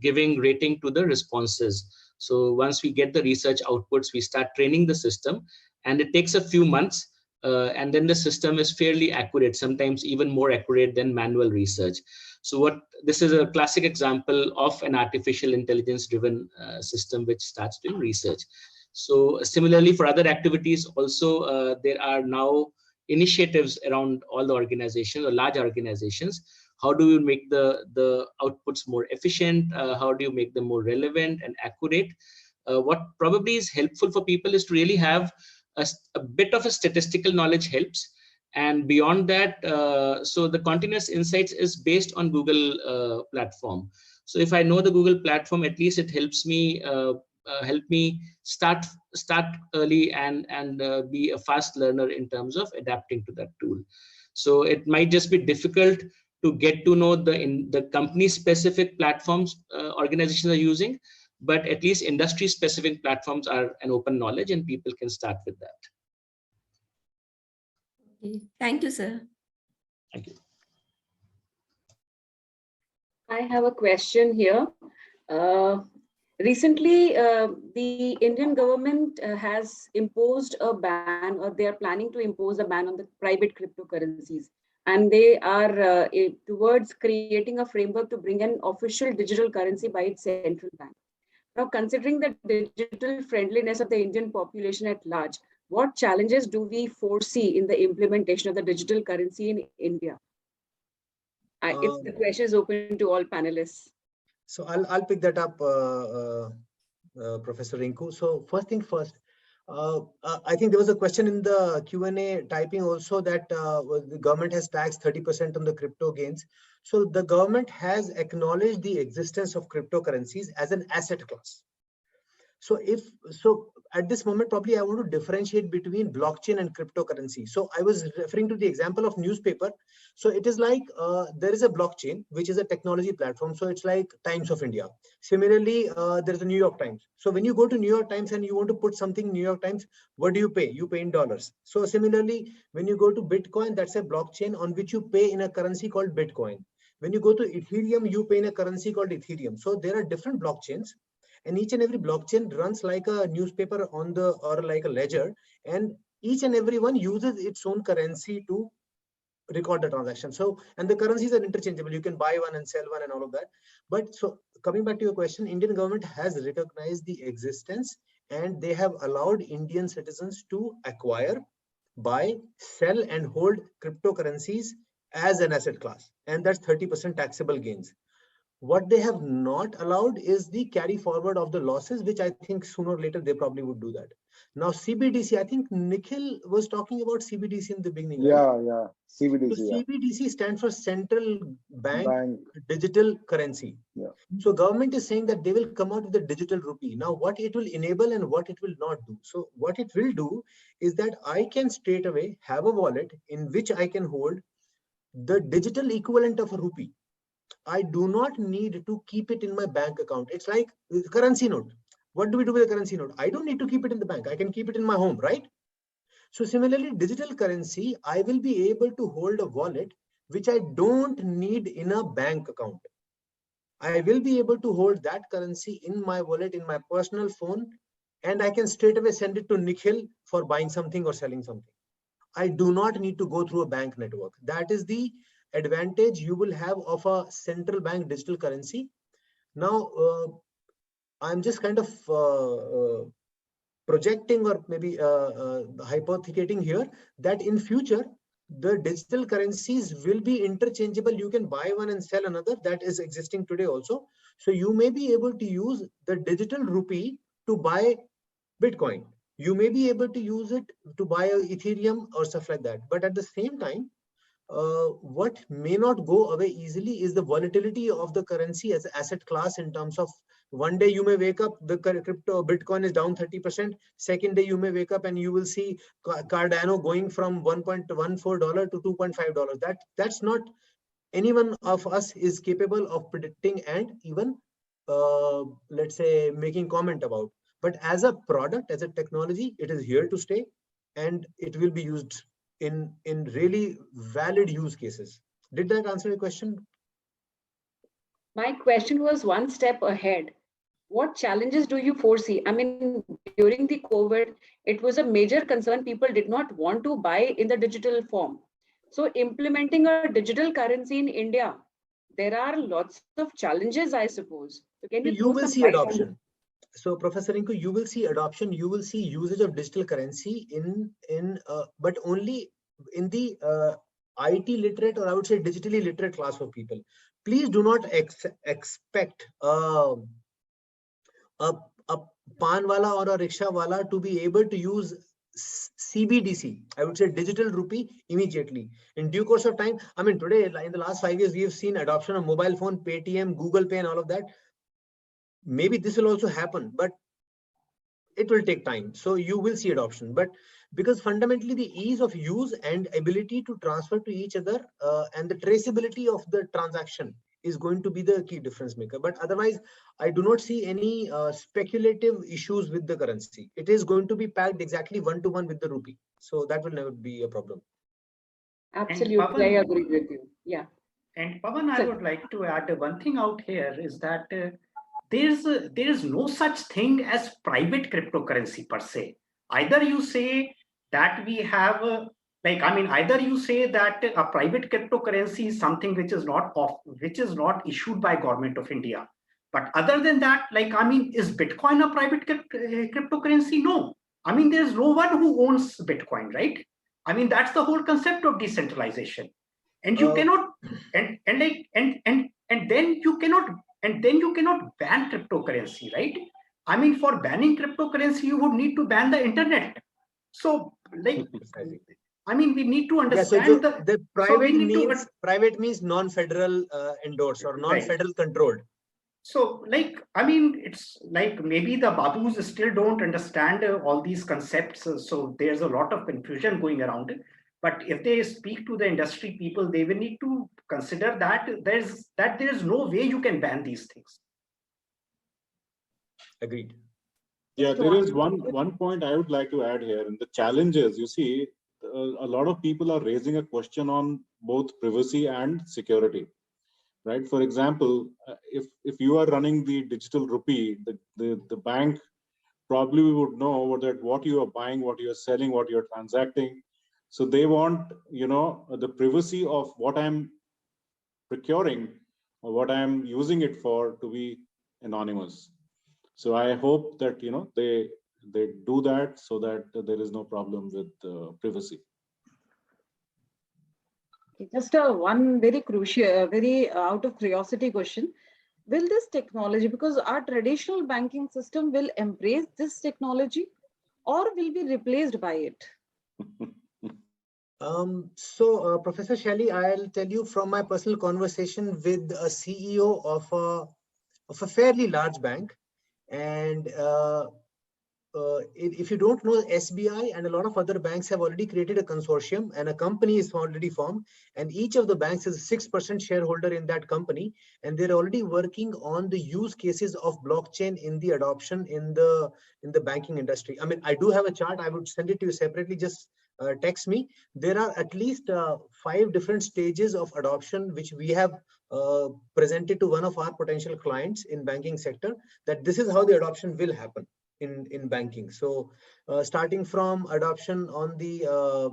giving rating to the responses. So once we get the research outputs, we start training the system, and it takes a few months, and then the system is fairly accurate, sometimes even more accurate than manual research. So this is a classic example of an artificial intelligence driven system which starts doing research. So similarly for other activities also, there are now initiatives around all the organizations or large organizations. How do you make the outputs more efficient? How do you make them more relevant and accurate? What probably is helpful for people is to really have a bit of a statistical knowledge helps. And beyond that, so the Continuous Insights is based on Google platform. So if I know the Google platform, at least it helps me start early and be a fast learner in terms of adapting to that tool. So it might just be difficult to get to know the company specific platforms organizations are using, but at least industry specific platforms are an open knowledge and people can start with that. Okay. Thank you, sir. Thank you. I have a question here. Recently, the Indian government has imposed a ban, or they are planning to impose a ban on the private cryptocurrencies. And they are towards creating a framework to bring an official digital currency by its central bank. Now, considering the digital friendliness of the Indian population at large, what challenges do we foresee in the implementation of the digital currency in India? The question is open to all panelists. So I'll pick that up, Professor Rinku. So first thing first, I think there was a question in the Q&A typing also that the government has taxed 30% on the crypto gains. So the government has acknowledged the existence of cryptocurrencies as an asset class. So at this moment, probably I want to differentiate between blockchain and cryptocurrency. So I was referring to the example of newspaper. So it is like there is a blockchain, which is a technology platform. So it's like Times of India. Similarly, there's a New York Times. So when you go to New York Times and you want to put something in New York Times, what do you pay? You pay in dollars. So similarly, when you go to Bitcoin, that's a blockchain on which you pay in a currency called Bitcoin. When you go to Ethereum, you pay in a currency called Ethereum. So there are different blockchains. And each and every blockchain runs like a newspaper or like a ledger, and each and every one uses its own currency to record the transaction. So, and the currencies are interchangeable. You can buy one and sell one and all of that. But so coming back to your question, Indian government has recognized the existence, and they have allowed Indian citizens to acquire, buy, sell, and hold cryptocurrencies as an asset class. And that's 30% taxable gains. What they have not allowed is the carry forward of the losses, which I think sooner or later they probably would do that. Now, CBDC, I think Nikhil was talking about CBDC in the beginning. Yeah, right? yeah. CBDC. So Yeah. CBDC stands for Central Bank Digital Currency. Yeah. So government is saying that they will come out with the digital rupee. Now, what it will enable and what it will not do. So what it will do is that I can straight away have a wallet in which I can hold the digital equivalent of a rupee. I do not need to keep it in my bank account. It's like currency note. What do we do with a currency note? I don't need to keep it in the bank. I can keep it in my home, right? So similarly, digital currency, I will be able to hold a wallet which I don't need in a bank account. I will be able to hold that currency in my wallet, in my personal phone, and I can straight away send it to Nikhil for buying something or selling something. I do not need to go through a bank network. That is the advantage you will have of a central bank digital currency. Now, I'm just kind of projecting or maybe hypothecating here that in future, the digital currencies will be interchangeable. You can buy one and sell another. That is existing today also. So you may be able to use the digital rupee to buy Bitcoin. You may be able to use it to buy Ethereum or stuff like that. But at the same time, what may not go away easily is the volatility of the currency as an asset class, in terms of one day you may wake up, the crypto Bitcoin is down 30%. Second day you may wake up and you will see Cardano going from $1.14 to $2.5. That's not anyone of us is capable of predicting and even let's say making comment about. But as a product, as a technology, it is here to stay, and it will be used in really valid use cases. Did that answer your question? My question was one step ahead. What challenges do you foresee? I mean, during the COVID, it was a major concern. People did not want to buy in the digital form. So implementing a digital currency in India, there are lots of challenges, I suppose. So can you will see adoption. So Professor Rinku, you will see adoption, you will see usage of digital currency but only in the IT literate, or I would say digitally literate class of people. Please do not expect a pan wala or a rickshaw wala to be able to use CBDC, I would say digital rupee, immediately. In due course of time, I mean, today, in the last 5 years, we have seen adoption of mobile phone, Paytm, Google Pay, and all of that. Maybe this will also happen, but it will take time. So you will see adoption, but because fundamentally the ease of use and ability to transfer to each other and the traceability of the transaction is going to be the key difference maker. But otherwise, I do not see any speculative issues with the currency. It is going to be packed exactly one-to-one with the rupee. So that will never be a problem. Absolutely, Pawan, I agree with you. Yeah. And Pawan, I would like to add one thing out here is that there is no such thing as private cryptocurrency per se. Either you say that we have either you say that a private cryptocurrency is something which is not issued by Government of India. But other than that, is Bitcoin a private cryptocurrency? No. I mean, there's no one who owns Bitcoin, right? I mean, that's the whole concept of decentralization. And you cannot, and then you cannot And then you cannot ban cryptocurrency, right? I mean, for banning cryptocurrency, you would need to ban the internet. So, like, I mean, we need to understand the private private means non-federal endorsed or non-federal controlled. So, like, I mean, it's like maybe the babus still don't understand all these concepts. So there's a lot of confusion going around it. But if they speak to the industry people, they will need to consider that there's no way you can ban these things. Agreed. Yeah, there is one point I would like to add here. And the challenges, you see, a lot of people are raising a question on both privacy and security. Right. For example, if you are running the digital rupee, the bank probably would know that what you are buying, what you are selling, what you are transacting. So they want, you know, the privacy of what I'm procuring or what I'm using it for to be anonymous. So I hope that, you know, they do that so that there is no problem with privacy. Just one very crucial, very out of curiosity question. Will this technology, because our traditional banking system will embrace this technology or will be replaced by it? Professor Shelley, I'll tell you from my personal conversation with a CEO of a fairly large bank. And if you don't know, SBI and a lot of other banks have already created a consortium and a company is already formed, and each of the banks is a 6% shareholder in that company, and they're already working on the use cases of blockchain in the adoption in the banking industry. I mean, I do have a chart. I would send it to you separately. Just text me. There are at least 5 different stages of adoption which we have presented to one of our potential clients in banking sector, that this is how the adoption will happen in banking. So starting from adoption on the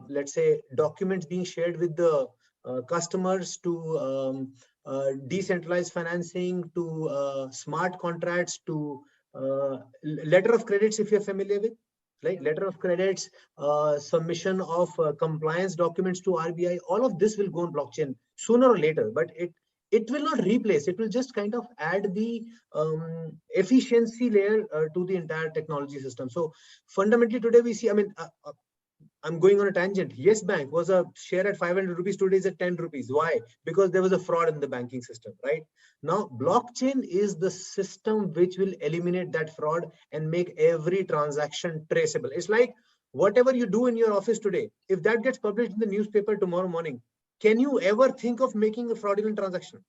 let's say documents being shared with the customers, to decentralized financing, to smart contracts, to letter of credits, if you're familiar with, right? Letter of credits, submission of compliance documents to RBI. All of this will go on blockchain sooner or later, but it will not replace. It will just kind of add the efficiency layer to the entire technology system. So fundamentally today we see, I mean, I'm going on a tangent. Yes Bank was a share at 500 rupees. Today is at 10 rupees. Why? Because there was a fraud in the banking system, right? Now, blockchain is the system which will eliminate that fraud and make every transaction traceable. It's like whatever you do in your office today, if that gets published in the newspaper tomorrow morning, can you ever think of making a fraudulent transaction?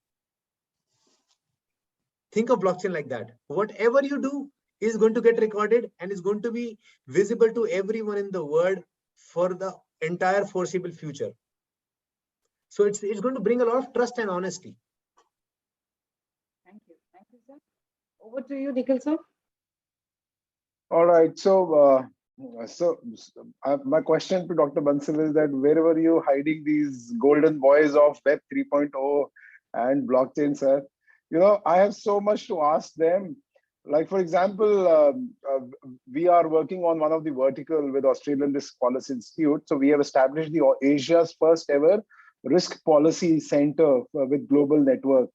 Think of blockchain like that. Whatever you do is going to get recorded and is going to be visible to everyone in the world for the entire foreseeable future. So it's going to bring a lot of trust and honesty. Thank you, sir. Over to you, Nikhil sir. All right. So my question to Dr. Bansal is that wherever you're hiding these golden boys of Web 3.0 and blockchain, sir, you know, I have so much to ask them. Like, for example, we are working on one of the vertical with Australian Risk Policy Institute. So we have established the Asia's first ever risk policy center with global network.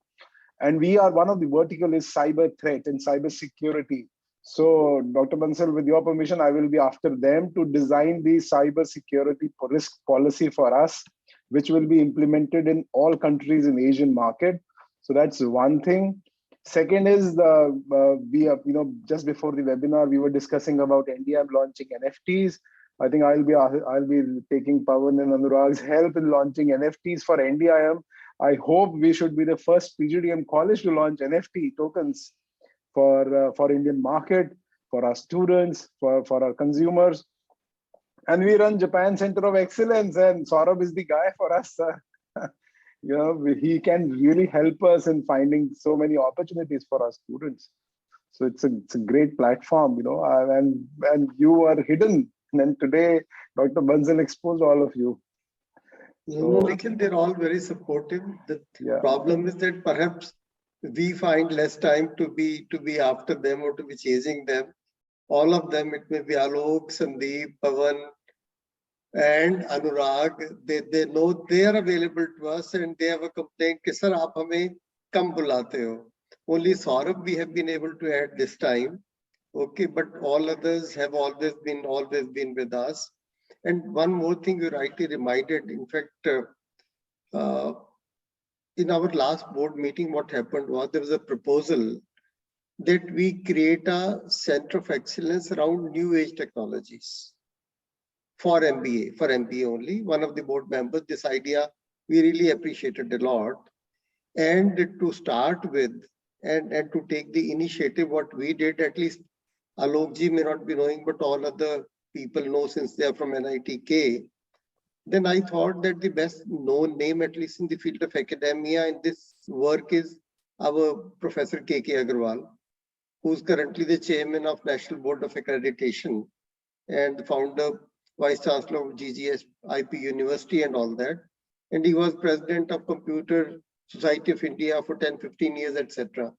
And we are one of the vertical is cyber threat and cyber security. So Dr. Bansal, with your permission, I will be after them to design the cyber security risk policy for us, which will be implemented in all countries in Asian market. So that's one thing. Second is we are, you know, just before the webinar, we were discussing about NDM launching NFTs. I think I'll be taking Pawan and Anurag's help in launching NFTs for NDIM. I hope we should be the first PGDM college to launch NFT tokens for Indian market, for our students, for our consumers. And we run Japan Center of Excellence, and Saurav is the guy for us. You know, he can really help us in finding so many opportunities for our students. So it's a great platform, you know, and you are hidden. And today, Dr. Bansal exposed all of you. No, Nikhil, they're all very supportive. The problem is that perhaps we find less time to be after them or to be chasing them. All of them, it may be Alok, Sandeep, Pawan, and Anurag, they know they are available to us and they have a complaint कि sir आप हमें कम बुलाते हो. Only Saurav we have been able to add this time. Okay, but all others have always been with us. And one more thing you rightly reminded, in fact, in our last board meeting, what happened was there was a proposal that we create a center of excellence around new age technologies for MBA only. One of the board members, this idea we really appreciated a lot. And to start with, and to take the initiative, what we did, at least ALOK ji may not be knowing, but all other people know since they are from NITK. Then I thought that the best known name, at least in the field of academia in this work, is our Professor KK Agarwal, who's currently the chairman of National Board of Accreditation and the founder, vice chancellor of GGS IP University and all that. And he was president of Computer Society of India for 10-15 years, etc.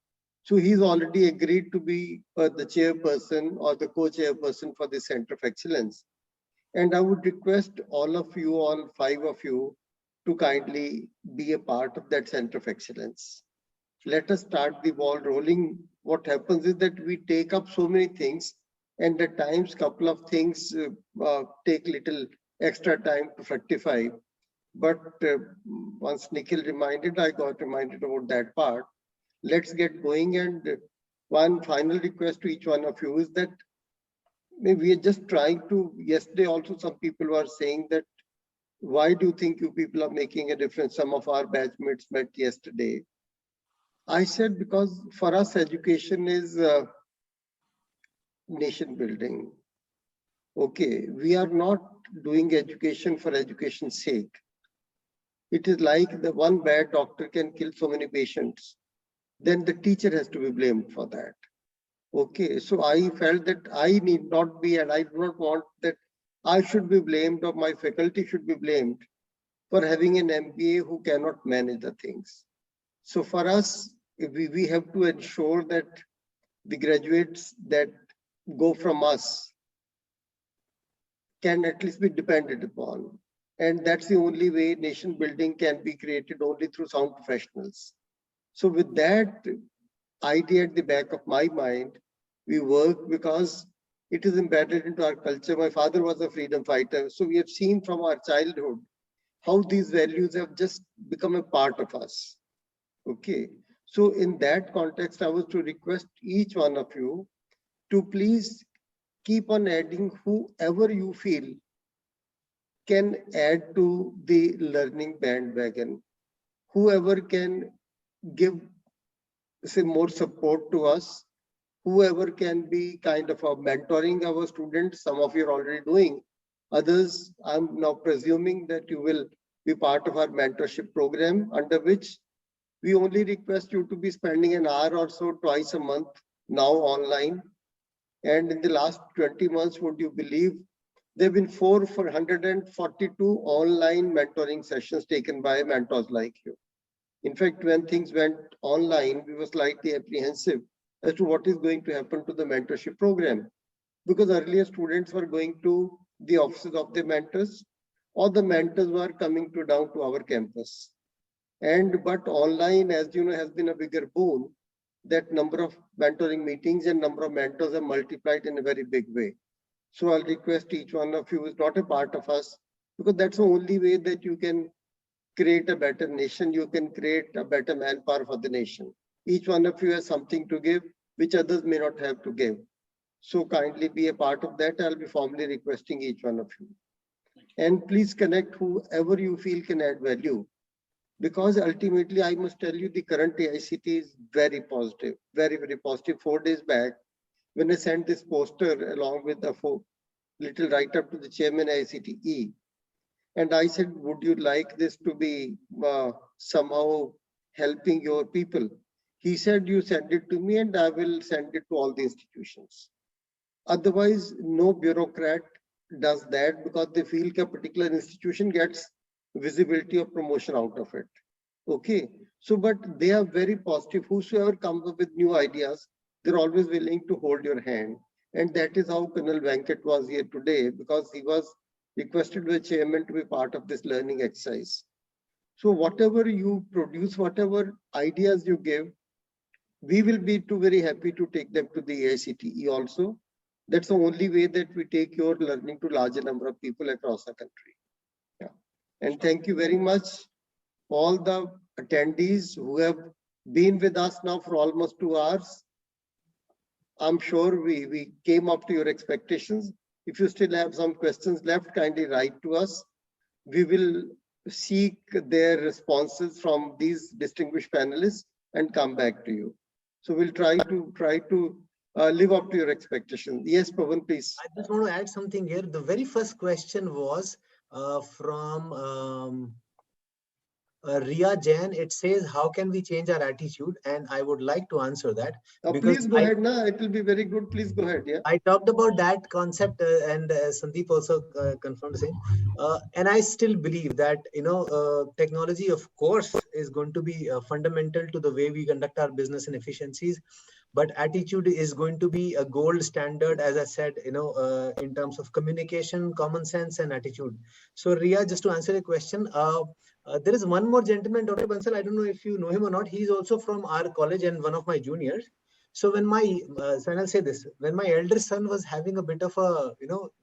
So he's already agreed to be the chairperson or the co-chairperson for the Center of Excellence. And I would request all of you, all 5 of you, to kindly be a part of that Center of Excellence. Let us start the ball rolling. What happens is that we take up so many things, and at times couple of things take little extra time to fructify. But once Nikhil reminded, I got reminded about that part. Let's get going. And one final request to each one of you is that we are just trying to, yesterday also some people were saying that, why do you think you people are making a difference? Some of our batchmates met yesterday. I said, because for us education is nation building. Okay, we are not doing education for education's sake. It is like the one bad doctor can kill so many patients. Then the teacher has to be blamed for that. Okay, so I felt that I need not be, and I do not want that I should be blamed or my faculty should be blamed for having an MBA who cannot manage the things. So for us, we have to ensure that the graduates that go from us can at least be depended upon. And that's the only way nation building can be created, only through sound professionals. So with that idea at the back of my mind, we work because it is embedded into our culture. My father was a freedom fighter. So we have seen from our childhood how these values have just become a part of us. Okay. So in that context, I was to request each one of you to please keep on adding whoever you feel can add to the learning bandwagon, whoever can give, say, more support to us, whoever can be kind of mentoring our students. Some of you are already doing. Others, I'm now presuming that you will be part of our mentorship program, under which we only request you to be spending an hour or so twice a month now online. And in the last 20 months, would you believe, there have been 442 online mentoring sessions taken by mentors like you. In fact, when things went online, we were slightly apprehensive as to what is going to happen to the mentorship program. Because earlier students were going to the offices of their mentors, or the mentors were coming down to our campus. But online, as you know, has been a bigger boon. That number of mentoring meetings and number of mentors are multiplied in a very big way. So I'll request each one of you who is not a part of us, because that's the only way that you can create a better nation, you can create a better manpower for the nation. Each one of you has something to give, which others may not have to give. So kindly be a part of that. I'll be formally requesting each one of you. And please connect whoever you feel can add value. Because ultimately, I must tell you, the current AICTE is very positive, very, very positive. 4 days back, when I sent this poster along with the little write-up to the chairman AICTE, and I said, would you like this to be somehow helping your people? He said, you send it to me and I will send it to all the institutions. Otherwise, no bureaucrat does that, because they feel a particular institution gets visibility or promotion out of it. Okay. So, but they are very positive. Whosoever comes up with new ideas, they're always willing to hold your hand. And that is how Colonel Venkat was here today, because he was requested by the chairman to be part of this learning exercise. So whatever you produce, whatever ideas you give, we will be too very happy to take them to the AICTE also. That's the only way that we take your learning to larger number of people across the country. Yeah. And thank you very much, all the attendees who have been with us now for almost 2 hours. I'm sure we came up to your expectations. If you still have some questions left, kindly write to us. We will seek their responses from these distinguished panelists and come back to you. So we'll try to live up to your expectations. Yes, Pawan, please. I just want to add something here. The very first question was from Ria Jain. It says, how can we change our attitude? And I would like to answer that. Please go ahead. Nah, it will be very good. Please go ahead. Yeah. I talked about that concept and Sandeep also confirmed the same. And I still believe that, technology, of course, is going to be fundamental to the way we conduct our business and efficiencies. But attitude is going to be a gold standard, as I said, in terms of communication, common sense, and attitude. So, Ria, just to answer your question, there is one more gentleman, Dr. Bansal. I don't know if you know him or not. He's also from our college and one of my juniors. So when my son, I'll say this, when my elder son was having a bit of a,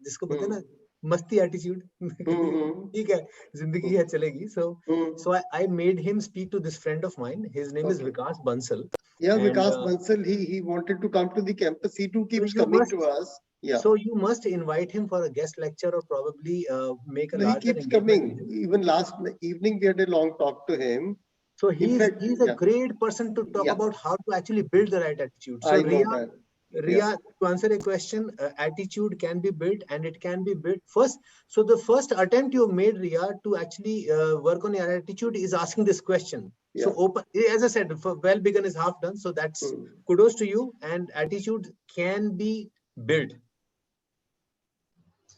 jisko bolte na, masti attitude, theek hai, zindagi hai, chalegi. So I made him speak to this friend of mine. His name is Vikas Bansal. Yeah, Vikas Bansal, he wanted to come to the campus. He too keeps coming to us. Yeah. So you must invite him for a guest lecture or probably make a larger he keeps coming. Even last evening we had a long talk to him. So he's a great person to talk about how to actually build the right attitude. So Ria, to answer a question, attitude can be built and it can be built first. So the first attempt you made, Ria, to actually work on your attitude is asking this question. Yeah. So open, as I said, well begun is half done. So that's kudos to you, and attitude can be built.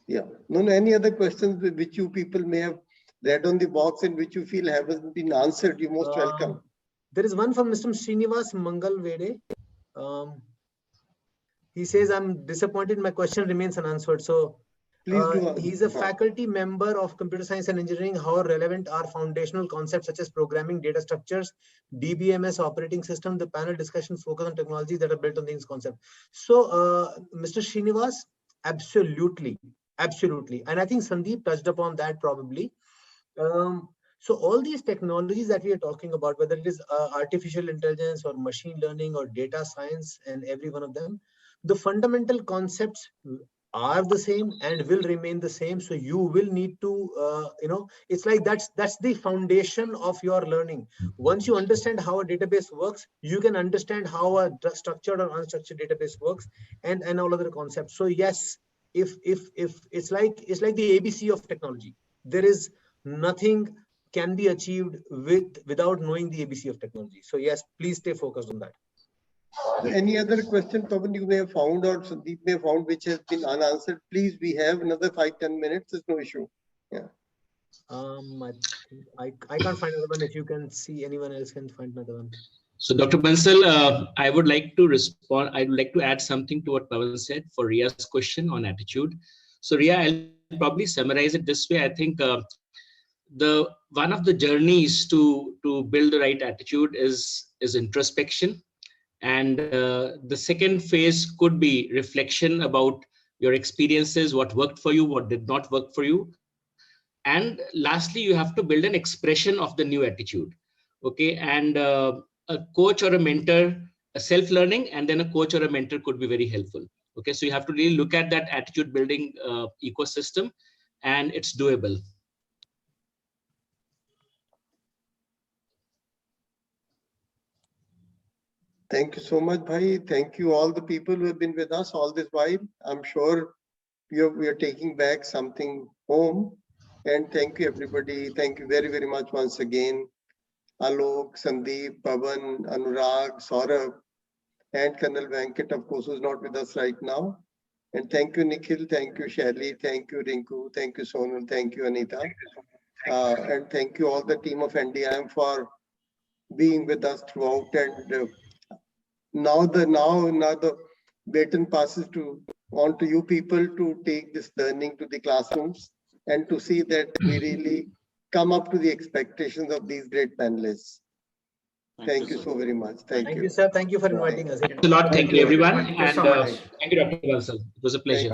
Yeah. No, any other questions which you people may have read on the box and which you feel haven't been answered, you're most welcome. There is one from Mr. Srinivas Mangalvede. He says, I'm disappointed my question remains unanswered. So he's a faculty member of computer science and engineering. How relevant are foundational concepts such as programming, data structures, DBMS operating system? The panel discussions focus on technologies that are built on these concepts. So Mr. Srinivas, absolutely. And I think Sandeep touched upon that probably. So all these technologies that we are talking about, whether it is artificial intelligence or machine learning or data science and every one of them, the fundamental concepts are the same and will remain the same. So you will need to, it's like that's the foundation of your learning. Once you understand how a database works, you can understand how a structured or unstructured database works and all other concepts. So yes, if it's like the ABC of technology, there is nothing can be achieved without knowing the ABC of technology. So yes, please stay focused on that. Any other question, Pawan, you may have found or Sandeep may have found which has been unanswered? Please, we have another 5-10 minutes. There's no issue. Yeah. I can't find another one. If you can see, anyone else can find another one. So Dr. Bansal, I would like to respond. I'd like to add something to what Pawan said for Ria's question on attitude. So Ria, I'll probably summarize it this way. I think one of the journeys to build the right attitude is introspection. And the second phase could be reflection about your experiences, what worked for you, what did not work for you. And lastly, you have to build an expression of the new attitude. Okay. And a coach or a mentor, a self-learning, and then a coach or a mentor could be very helpful. Okay. So you have to really look at that attitude building ecosystem, and it's doable. Thank you so much, Bhai. Thank you all the people who have been with us all this while. I'm sure we are taking back something home. And thank you, everybody. Thank you very, very much once again. Alok, Sandeep, Pawan, Anurag, Saurav, and Colonel Venkat, of course, who's not with us right now. And thank you, Nikhil. Thank you, Shelly. Thank you, Rinku. Thank you, Sonal. Thank you, Anita. And thank you all the team of NDIM for being with us throughout. And now the baton passes on to you people to take this learning to the classrooms and to see that we really come up to the expectations of these great panelists. Thank you so very much. Thank you. Sir. Thank you for inviting us. Thanks a lot. Thank you, everyone. Thank you And so much. thank you, Dr. Bansal. It was a pleasure.